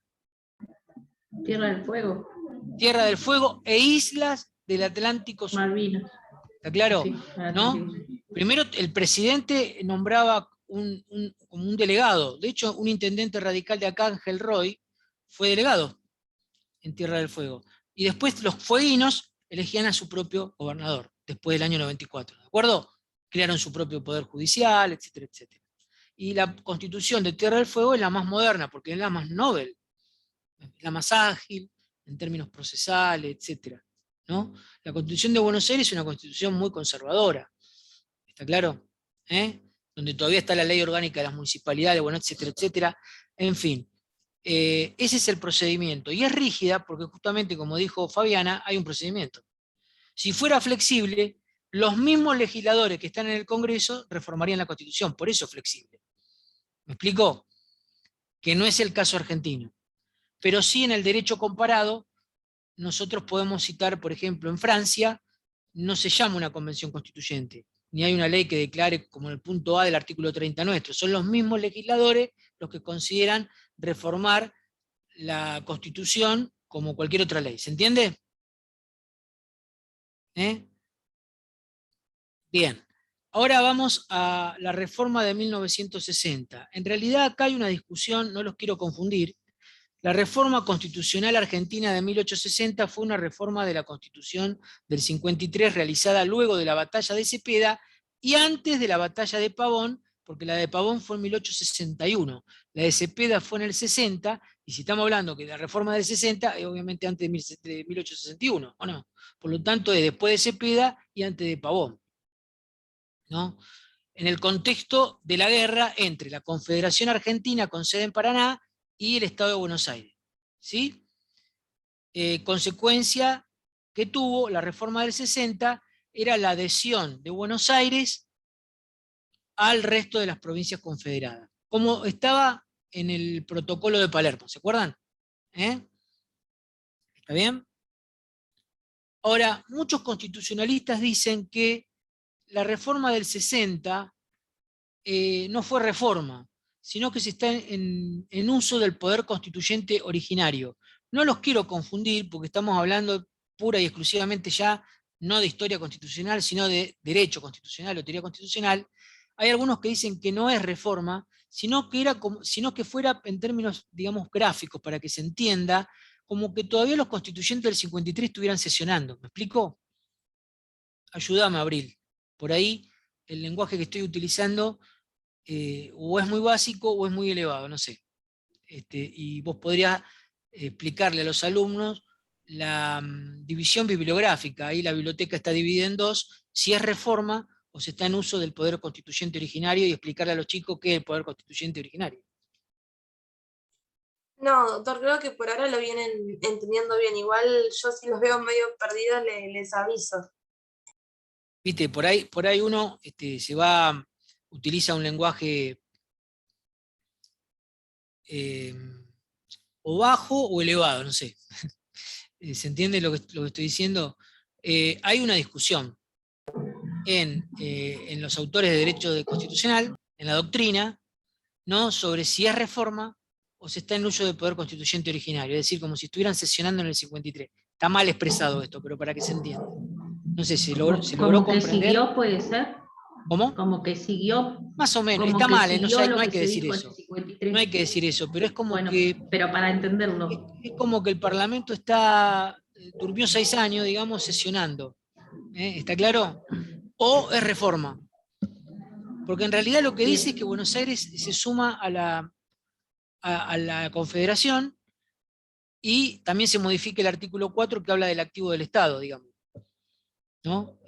Tierra del Fuego. Tierra del Fuego e islas del Atlántico Sur. Malvinas. ¿Está claro? Sí, ¿No? Primero el presidente nombraba como un delegado. De hecho, un intendente radical de acá, Ángel Roy, fue delegado en Tierra del Fuego. Y después los fueguinos elegían a su propio gobernador, después del año 94. ¿De acuerdo? Crearon su propio poder judicial, etcétera, etcétera. Y la Constitución de Tierra del Fuego es la más moderna, porque es la más novel, es la más ágil en términos procesales, etcétera, ¿no? La Constitución de Buenos Aires es una constitución muy conservadora, ¿está claro? Donde todavía está la ley orgánica de las municipalidades, bueno, etcétera, etcétera. En fin, ese es el procedimiento. Y es rígida porque justamente, como dijo Fabiana, hay un procedimiento. Si fuera flexible, los mismos legisladores que están en el Congreso reformarían la Constitución, por eso es flexible. ¿Me explico? Que no es el caso argentino. Pero sí en el derecho comparado, nosotros podemos citar, por ejemplo, en Francia, no se llama una convención constituyente, ni hay una ley que declare como el punto A del artículo 30 nuestro. Son los mismos legisladores los que consideran reformar la Constitución como cualquier otra ley. ¿Se entiende? Bien. Ahora vamos a la reforma de 1960. En realidad acá hay una discusión, no los quiero confundir. La reforma constitucional argentina de 1860 fue una reforma de la Constitución del 53 realizada luego de la batalla de Cepeda y antes de la batalla de Pavón, porque la de Pavón fue en 1861, la de Cepeda fue en el 60, y si estamos hablando que la reforma del 60 es obviamente antes de 1861, ¿o no? Por lo tanto es después de Cepeda y antes de Pavón, ¿no? En el contexto de la guerra entre la Confederación Argentina con sede en Paraná y el Estado de Buenos Aires. ¿Sí? Consecuencia que tuvo la reforma del 60 era la adhesión de Buenos Aires al resto de las provincias confederadas, como estaba en el protocolo de Palermo, ¿se acuerdan? ¿Está bien? Ahora, muchos constitucionalistas dicen que la reforma del 60 no fue reforma, sino que se está en uso del poder constituyente originario. No los quiero confundir porque estamos hablando pura y exclusivamente ya no de historia constitucional, sino de derecho constitucional o teoría constitucional. Hay algunos que dicen que no es reforma, sino que fuera en términos, digamos, gráficos, para que se entienda, como que todavía los constituyentes del 53 estuvieran sesionando. ¿Me explico? Ayúdame, Abril. Por ahí el lenguaje que estoy utilizando o es muy básico o es muy elevado, no sé. Y vos podrías explicarle a los alumnos la división bibliográfica. Ahí la biblioteca está dividida en dos, si es reforma o si está en uso del poder constituyente originario, y explicarle a los chicos qué es el poder constituyente originario. No, doctor, creo que por ahora lo vienen entendiendo bien. Igual yo si los veo medio perdidos les aviso. Viste, por ahí uno utiliza un lenguaje o bajo o elevado, no sé. ¿Se entiende lo que estoy diciendo? Hay una discusión en los autores de derecho constitucional, en la doctrina, ¿no?, sobre si es reforma o si está en uso del poder constituyente originario, es decir, como si estuvieran sesionando en el 53. Está mal expresado esto, pero para que se entienda. No sé si logró Como que comprender. siguió, puede ser. ¿Cómo? Como que siguió, Más o menos, como está que mal, no, siguió no lo hay que que se decir dijo en eso. el 53. No hay que decir eso, pero es como Bueno, que pero para entenderlo. es como que el Parlamento durmió 6 años, digamos, sesionando. ¿Está claro? O es reforma. Porque en realidad lo que dice es que Buenos Aires se suma a la Confederación y también se modifica el artículo 4 que habla del activo del Estado, digamos. ¿No?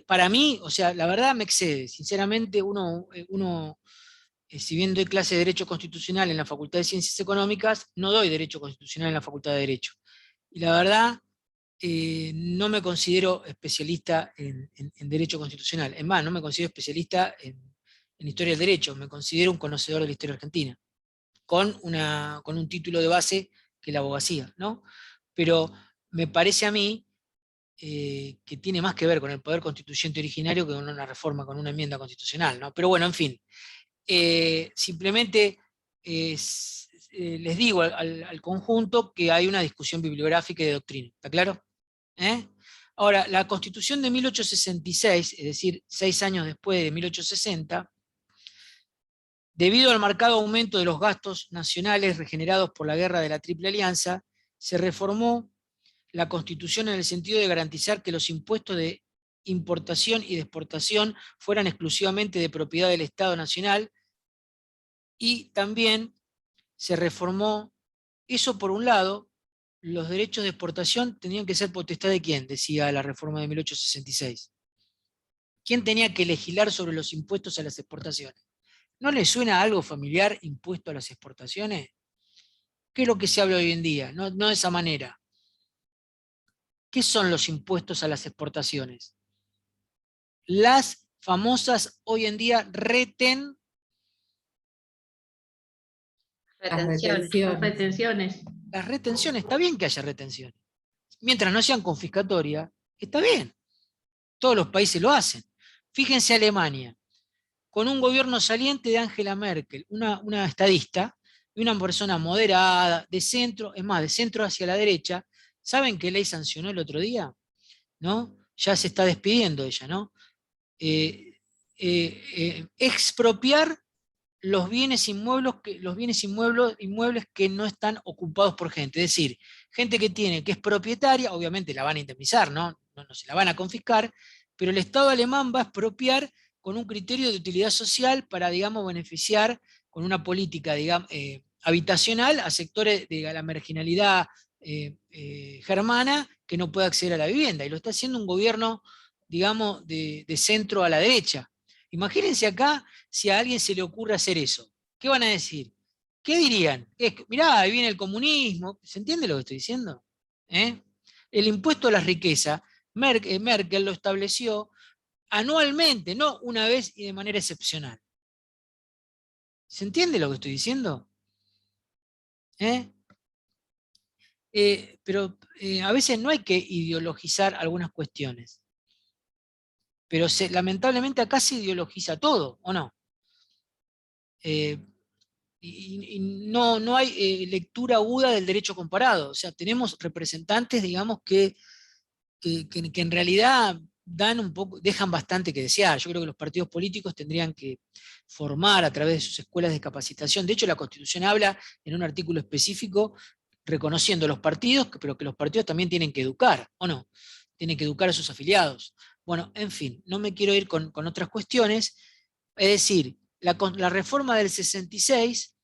Para mí, o sea, la verdad me excede. Sinceramente, si bien doy clase de Derecho Constitucional en la Facultad de Ciencias Económicas, no doy Derecho Constitucional en la Facultad de Derecho. Y la verdad, no me considero especialista en Derecho Constitucional. Es más, no me considero especialista en Historia del Derecho, me considero un conocedor de la historia argentina, con un título de base que es la abogacía, ¿no? Pero me parece a mí que tiene más que ver con el poder constituyente originario que con una reforma, con una enmienda constitucional, ¿no? Pero bueno, en fin. Simplemente les digo al conjunto que hay una discusión bibliográfica y de doctrina, ¿está claro? Ahora, la Constitución de 1866, es decir, 6 años después de 1860, debido al marcado aumento de los gastos nacionales regenerados por la guerra de la Triple Alianza, se reformó la Constitución en el sentido de garantizar que los impuestos de importación y de exportación fueran exclusivamente de propiedad del Estado Nacional, y también se reformó eso por un lado. Los derechos de exportación tenían que ser potestad de quién, decía la reforma de 1866. ¿Quién tenía que legislar sobre los impuestos a las exportaciones? ¿No le suena algo familiar impuesto a las exportaciones? ¿Qué es lo que se habla hoy en día? No, no de esa manera. ¿Qué son los impuestos a las exportaciones? Las famosas hoy en día Retenciones. Retenciones. las retenciones. Está bien que haya retenciones. Mientras no sean confiscatorias, está bien. Todos los países lo hacen. Fíjense Alemania, con un gobierno saliente de Angela Merkel, una estadista, y una persona moderada, de centro, es más, de centro hacia la derecha. ¿Saben qué ley sancionó el otro día? ¿No? Ya se está despidiendo ella, ¿no? Expropiar inmuebles que no están ocupados por gente. Es decir, gente que es propietaria, obviamente la van a indemnizar, ¿no? No se la van a confiscar, pero el Estado alemán va a expropiar con un criterio de utilidad social para, digamos, beneficiar con una política, digamos, habitacional a sectores de la marginalidad germana que no puede acceder a la vivienda. Y lo está haciendo un gobierno, digamos, de centro a la derecha. Imagínense acá si a alguien se le ocurre hacer eso. ¿Qué van a decir? ¿Qué dirían? Mirá, ahí viene el comunismo. ¿Se entiende lo que estoy diciendo? El impuesto a la riqueza, Merkel lo estableció anualmente, no una vez y de manera excepcional. ¿Se entiende lo que estoy diciendo? Pero a veces no hay que ideologizar algunas cuestiones. Pero lamentablemente acá se ideologiza todo, ¿o no? Y no hay lectura aguda del derecho comparado. O sea, tenemos representantes, digamos, que en realidad dejan bastante que desear. Yo creo que los partidos políticos tendrían que formar a través de sus escuelas de capacitación. De hecho, la Constitución habla en un artículo específico reconociendo los partidos, pero que los partidos también tienen que educar, ¿o no? Tienen que educar a sus afiliados. Bueno, en fin, no me quiero ir con otras cuestiones. Es decir, la reforma del 66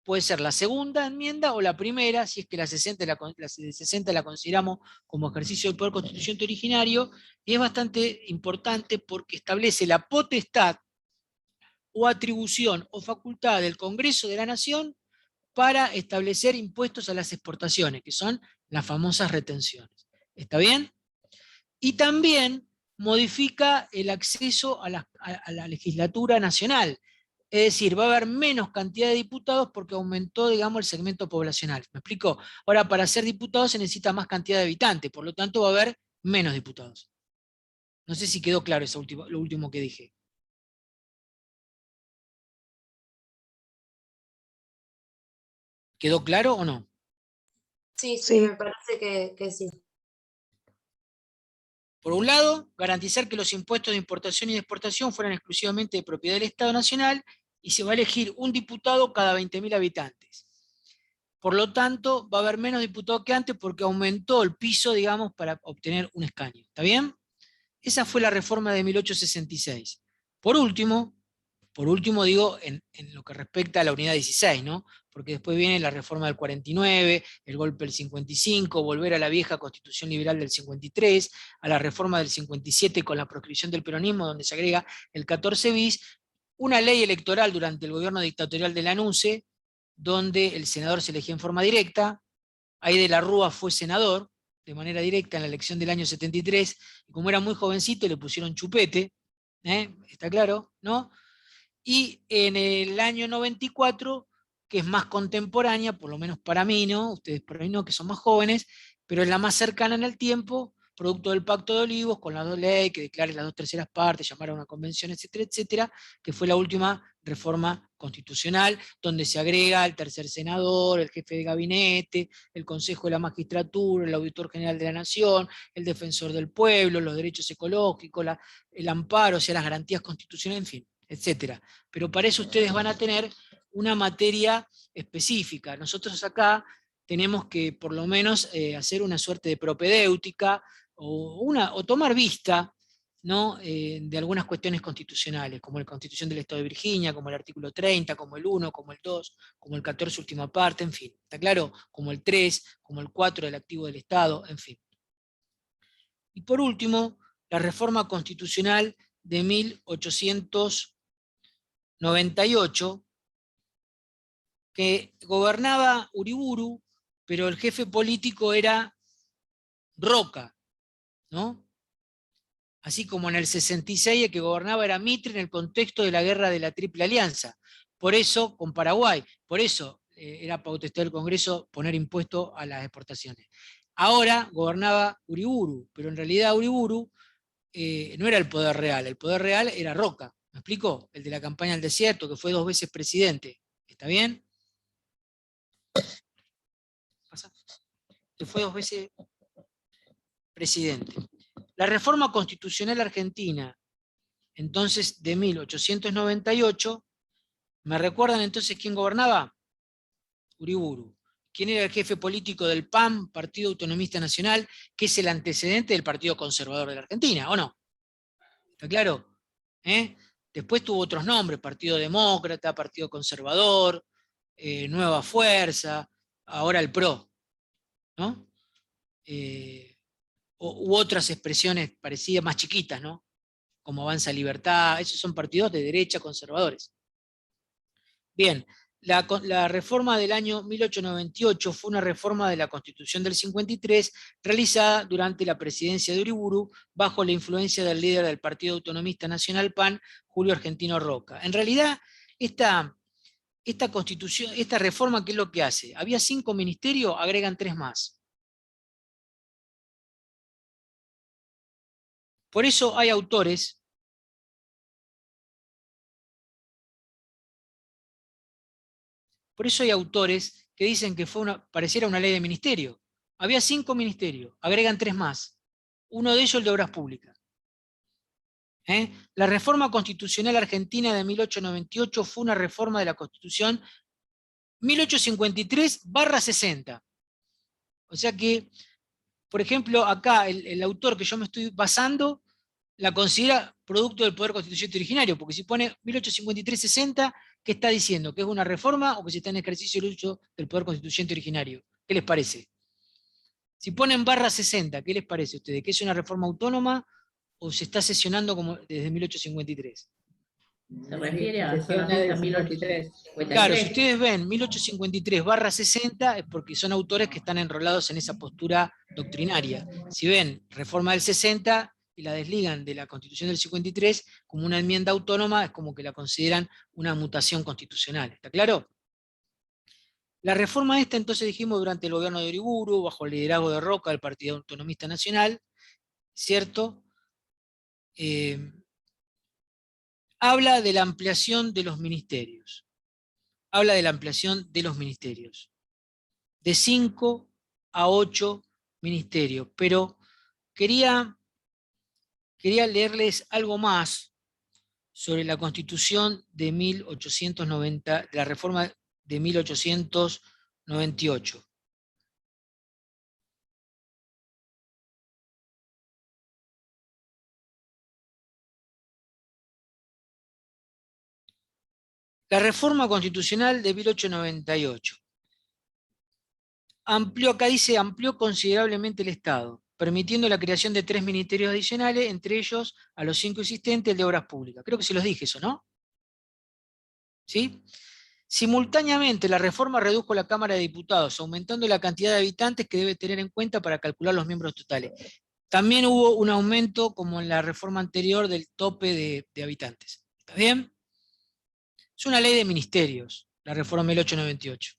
puede ser la segunda enmienda o la primera, si es que la 60 la consideramos como ejercicio del poder constituyente originario, y es bastante importante porque establece la potestad o atribución o facultad del Congreso de la Nación para establecer impuestos a las exportaciones, que son las famosas retenciones. ¿Está bien? Y también modifica el acceso a la legislatura nacional. Es decir, va a haber menos cantidad de diputados porque aumentó, digamos, el segmento poblacional. ¿Me explico? Ahora, para ser diputado se necesita más cantidad de habitantes, por lo tanto va a haber menos diputados. No sé si quedó claro lo último que dije. ¿Quedó claro o no? Sí, Sí. me parece que sí. Por un lado, garantizar que los impuestos de importación y de exportación fueran exclusivamente de propiedad del Estado Nacional y se va a elegir un diputado cada 20.000 habitantes. Por lo tanto, va a haber menos diputados que antes porque aumentó el piso, digamos, para obtener un escaño. ¿Está bien? Esa fue la reforma de 1866. Por último digo, en lo que respecta a la unidad 16, ¿no? Porque después viene la reforma del 49, el golpe del 55, volver a la vieja constitución liberal del 53, a la reforma del 57 con la proscripción del peronismo, donde se agrega el 14 bis, una ley electoral durante el gobierno dictatorial de Lanusse, donde el senador se elegía en forma directa. Ahí de la Rúa fue senador, de manera directa, en la elección del año 73, y como era muy jovencito le pusieron chupete, ¿está claro? ¿No? Y en el año 94, que es más contemporánea, por lo menos para mí, ¿no? Ustedes por ahí no, que son más jóvenes, pero es la más cercana en el tiempo, producto del Pacto de Olivos, con las dos leyes, que declare las 2/3 partes, llamar a una convención, etcétera, etcétera, que fue la última reforma constitucional, donde se agrega el tercer senador, el jefe de gabinete, el Consejo de la Magistratura, el Auditor General de la Nación, el Defensor del Pueblo, los derechos ecológicos, el amparo, o sea, las garantías constitucionales, en fin, etcétera. Pero para eso ustedes van a tener una materia específica. Nosotros acá tenemos que por lo menos hacer una suerte de propedéutica o tomar vista, ¿no? De algunas cuestiones constitucionales, como la Constitución del Estado de Virginia, como el artículo 30, como el 1, como el 2, como el 14 última parte, en fin, ¿está claro? Como el 3, como el 4 del activo del Estado, en fin. Y por último, la reforma constitucional de 1898, que gobernaba Uriburu, pero el jefe político era Roca, ¿no? Así como en el 66 el que gobernaba era Mitre en el contexto de la guerra de la Triple Alianza. Por eso, con Paraguay, por eso era potestad del Congreso poner impuesto a las exportaciones. Ahora gobernaba Uriburu, pero en realidad Uriburu no era el poder real era Roca, ¿me explico? El de la campaña del desierto, que fue 2 veces presidente. ¿Está bien? ¿Pasa? Que fue 2 veces presidente. La reforma constitucional argentina, entonces de 1898, ¿me recuerdan entonces quién gobernaba? Uriburu. ¿Quién era el jefe político del PAN, Partido Autonomista Nacional, que es el antecedente del Partido Conservador de la Argentina, ¿o no? ¿Está claro? Después tuvo otros nombres, Partido Demócrata, Partido Conservador, Nueva Fuerza, ahora el PRO, ¿no? U otras expresiones parecidas, más chiquitas, ¿no? Como Avanza Libertad, esos son partidos de derecha conservadores. Bien, la reforma del año 1898 fue una reforma de la Constitución del 53 realizada durante la presidencia de Uriburu bajo la influencia del líder del Partido Autonomista Nacional PAN, Julio Argentino Roca. En realidad, esta reforma, ¿qué es lo que hace? Había 5 ministerios, agregan 3 más. Por eso hay autores que dicen que pareciera una ley de ministerio. Había 5 ministerios, agregan 3 más. Uno de ellos el de Obras Públicas. La reforma constitucional argentina de 1898 fue una reforma de la Constitución 1853/60. O sea que, por ejemplo, acá el autor que yo me estoy basando la considera producto del poder constituyente originario, porque si pone 1853/60, ¿qué está diciendo? ¿Que es una reforma o que se está en ejercicio el uso del poder constituyente originario? ¿Qué les parece? Si ponen /60, ¿qué les parece a ustedes? ¿Que es una reforma autónoma o se está sesionando como desde 1853? Se refiere a Sesión solamente a del 53. 1853. Claro, si ustedes ven 1853/60 es porque son autores que están enrolados en esa postura doctrinaria. Si ven reforma del 60 y la desligan de la Constitución del 53 como una enmienda autónoma, es como que la consideran una mutación constitucional. ¿Está claro? La reforma esta, entonces dijimos, durante el gobierno de Uriburu, bajo el liderazgo de Roca, del Partido Autonomista Nacional, ¿cierto? Habla de la ampliación de los ministerios. Habla de la ampliación de los ministerios. De 5 a 8 ministerios. Pero quería quería leerles algo más sobre la Constitución de 1890, de la reforma de 1898. La reforma constitucional de 1898 acá dice, amplió considerablemente el Estado, permitiendo la creación de 3 ministerios adicionales, entre ellos a los 5 existentes, el de Obras Públicas. Creo que se los dije eso, ¿no? ¿Sí? Simultáneamente, la reforma redujo la Cámara de Diputados, aumentando la cantidad de habitantes que debe tener en cuenta para calcular los miembros totales. También hubo un aumento, como en la reforma anterior, del tope de habitantes. ¿Está bien? Es una ley de ministerios, la reforma 1898.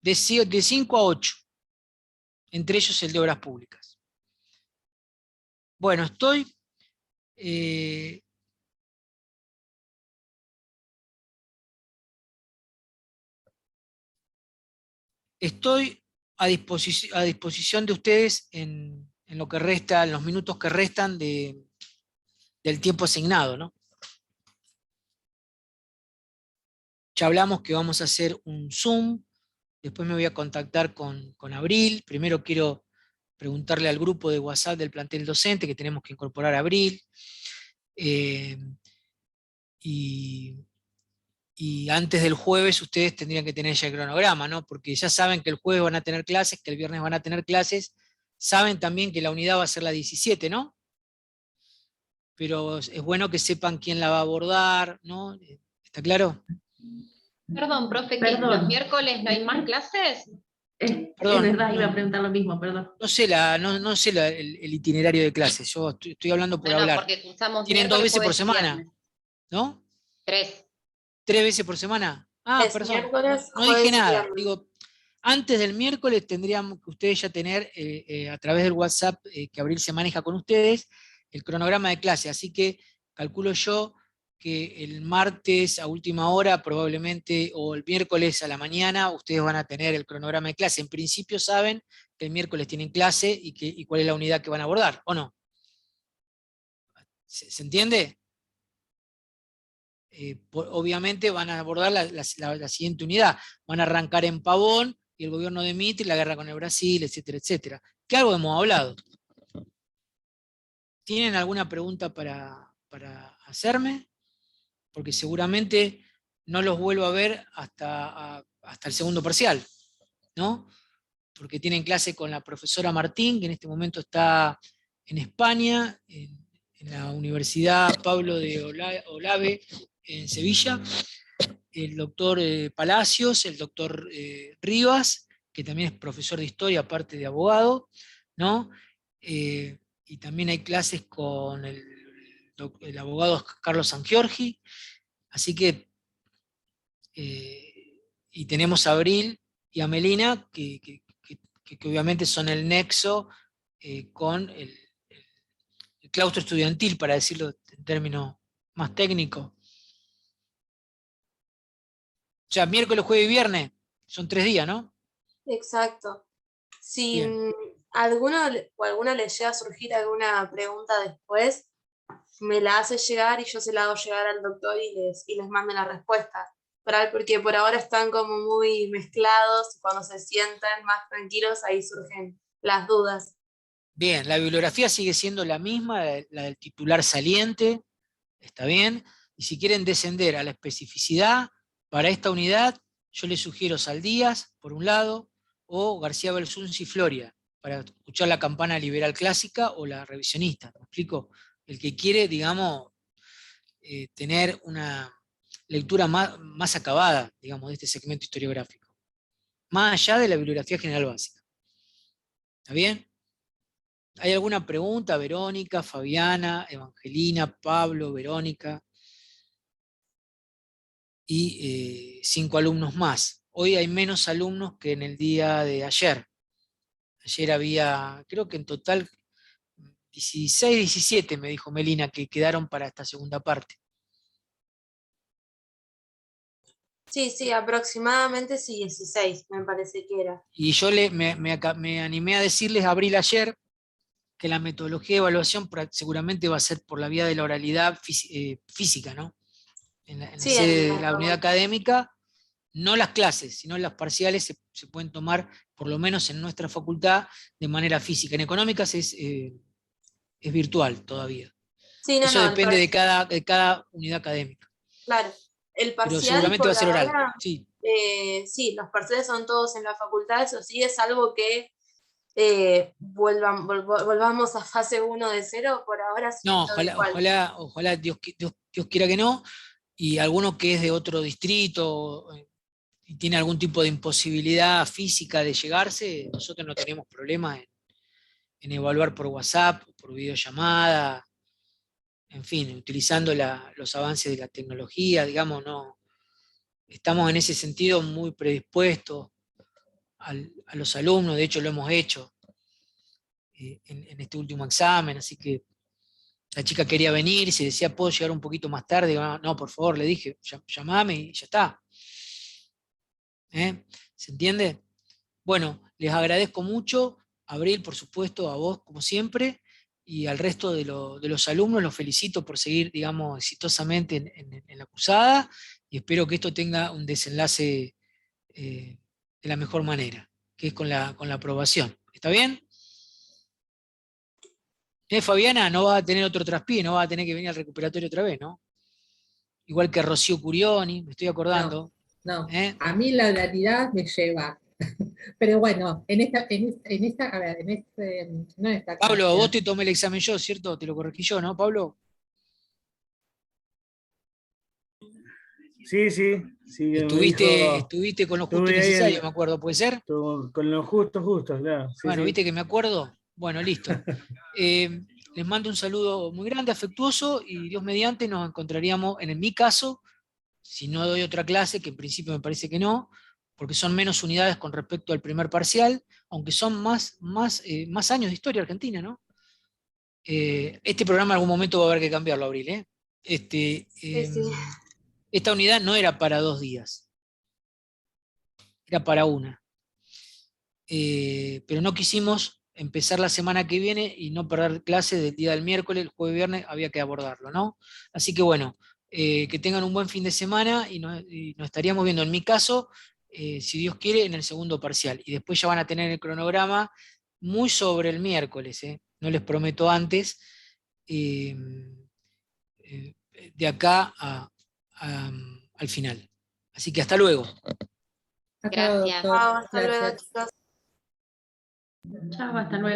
De 5 a 8, entre ellos el de Obras Públicas. Bueno, estoy a disposición de ustedes en lo que resta, en los minutos que restan del tiempo asignado, ¿no? Ya hablamos que vamos a hacer un Zoom, después me voy a contactar con Abril. Primero quiero preguntarle al grupo de WhatsApp del plantel docente que tenemos que incorporar a Abril. Y antes del jueves ustedes tendrían que tener ya el cronograma, ¿no? Porque ya saben que el jueves van a tener clases, que el viernes van a tener clases. Saben también que la unidad va a ser la 17, ¿no? Pero es bueno que sepan quién la va a abordar, ¿no? ¿Está claro? Perdón, profe, ¿que Perdón. los miércoles no hay más clases? Perdón, es verdad, iba a preguntar lo mismo, perdón. No sé, no sé el itinerario de clases, yo estoy hablando por Bueno, hablar. porque usamos Tienen 2 miércoles, veces por jueves y semana, viernes. ¿no? 3. 3 veces por semana. Ah, Es perdón, miércoles, no dije jueves y nada. viernes. Digo, antes del miércoles tendrían que ustedes ya tener, a través del WhatsApp que Abril se maneja con ustedes, el cronograma de clase. Así que calculo yo que el martes a última hora, probablemente, o el miércoles a la mañana, ustedes van a tener el cronograma de clase. En principio saben que el miércoles tienen clase y cuál es la unidad que van a abordar, ¿o no? ¿Se entiende? Obviamente van a abordar la siguiente unidad. Van a arrancar en Pavón y el gobierno de Mitre, la guerra con el Brasil, etcétera, etcétera. Que algo hemos hablado. ¿Tienen alguna pregunta para hacerme? Porque seguramente no los vuelvo a ver hasta el segundo parcial, ¿no? Porque tienen clase con la profesora Martín, que en este momento está en España, en la Universidad Pablo de Olave, en Sevilla, el doctor Palacios, el doctor Rivas, que también es profesor de historia, aparte de abogado, ¿no? Y también hay clases con el abogado Carlos Sangiorgi, así que, y tenemos a Abril y a Melina, que obviamente son el nexo con el claustro estudiantil, para decirlo en términos más técnicos. O sea, miércoles, jueves y viernes, son 3 días, ¿no? Exacto. Si Bien. alguna les llega a surgir alguna pregunta después, me la hace llegar y yo se la hago llegar al doctor y les mando la respuesta. Porque por ahora están como muy mezclados, cuando se sientan más tranquilos, ahí surgen las dudas. Bien, la bibliografía sigue siendo la misma, la del titular saliente, está bien. Y si quieren descender a la especificidad, para esta unidad, yo les sugiero Saldías, por un lado, o García Belsunce y Floria, para escuchar la campana liberal clásica o la revisionista. ¿Me explico? El que quiere, digamos, tener una lectura más acabada, digamos, de este segmento historiográfico. Más allá de la bibliografía general básica. ¿Está bien? ¿Hay alguna pregunta? Verónica, Fabiana, Evangelina, Pablo, Verónica. Y 5 alumnos más. Hoy hay menos alumnos que en el día de ayer. Ayer había, creo que en total 16, 17, me dijo Melina, que quedaron para esta segunda parte. Sí, aproximadamente sí, 16, me parece que era. Y yo me animé a decirles a Abril ayer que la metodología de evaluación seguramente va a ser por la vía de la oralidad física, ¿no? En la Sí, sede en de la unidad académica, no las clases, sino las parciales se pueden tomar, por lo menos en nuestra facultad, de manera física. En económicas es virtual todavía. Sí, no, Eso no, depende de cada unidad académica. claro. El Pero parcial seguramente va por a ser oral. ahora, Sí. sí, los parciales son todos en la facultad, eso sí es algo que volvamos a fase 1 de cero, por ahora sí No, todo igual. ojalá Dios quiera que no, y alguno que es de otro distrito y tiene algún tipo de imposibilidad física de llegarse, nosotros no tenemos problema en evaluar por WhatsApp, por videollamada, en fin, utilizando los avances de la tecnología, digamos, no. Estamos en ese sentido muy predispuestos a los alumnos, de hecho lo hemos hecho en este último examen, así que la chica quería venir y se decía, ¿puedo llegar un poquito más tarde? No, por favor, le dije, llamame y ya está. ¿Se entiende? Bueno, les agradezco mucho, Abril, por supuesto, a vos, como siempre, y al resto de los alumnos, los felicito por seguir, digamos, exitosamente en la cursada, y espero que esto tenga un desenlace de la mejor manera, que es con la aprobación. ¿Está bien? Fabiana, no va a tener otro traspié, no va a tener que venir al recuperatorio otra vez, ¿no? Igual que Rocío Curioni, me estoy acordando. No, a mí la oralidad me lleva. Pero bueno, a ver, no en esta Pablo, clase, vos te tomé el examen yo, ¿cierto? Te lo corregí yo, ¿no, Pablo? Sí, Estuviste con lo justo y estuve ahí necesario, me acuerdo, ¿puede ser? con lo justo, claro. Sí, Bueno, sí. ¿viste que me acuerdo? Bueno, listo. Les mando un saludo muy grande, afectuoso, y Dios mediante nos encontraríamos, en mi caso, si no doy otra clase, que en principio me parece que no, porque son menos unidades con respecto al primer parcial, aunque son más años de historia argentina, ¿no? Este programa en algún momento va a haber que cambiarlo, Abril, ¿eh? Sí, sí. Esta unidad no era para 2 días, era para una. Pero no quisimos empezar la semana que viene y no perder clases del día del miércoles, el jueves, viernes, había que abordarlo, ¿no? Así que bueno, que tengan un buen fin de semana y nos estaríamos viendo, en mi caso, si Dios quiere, en el segundo parcial. Y después ya van a tener el cronograma muy sobre el miércoles, no les prometo antes, eh, de acá al final. Así que hasta luego. Hasta luego, Gracias. doctor. Hasta luego, Gracias. chicos. Chao, hasta luego.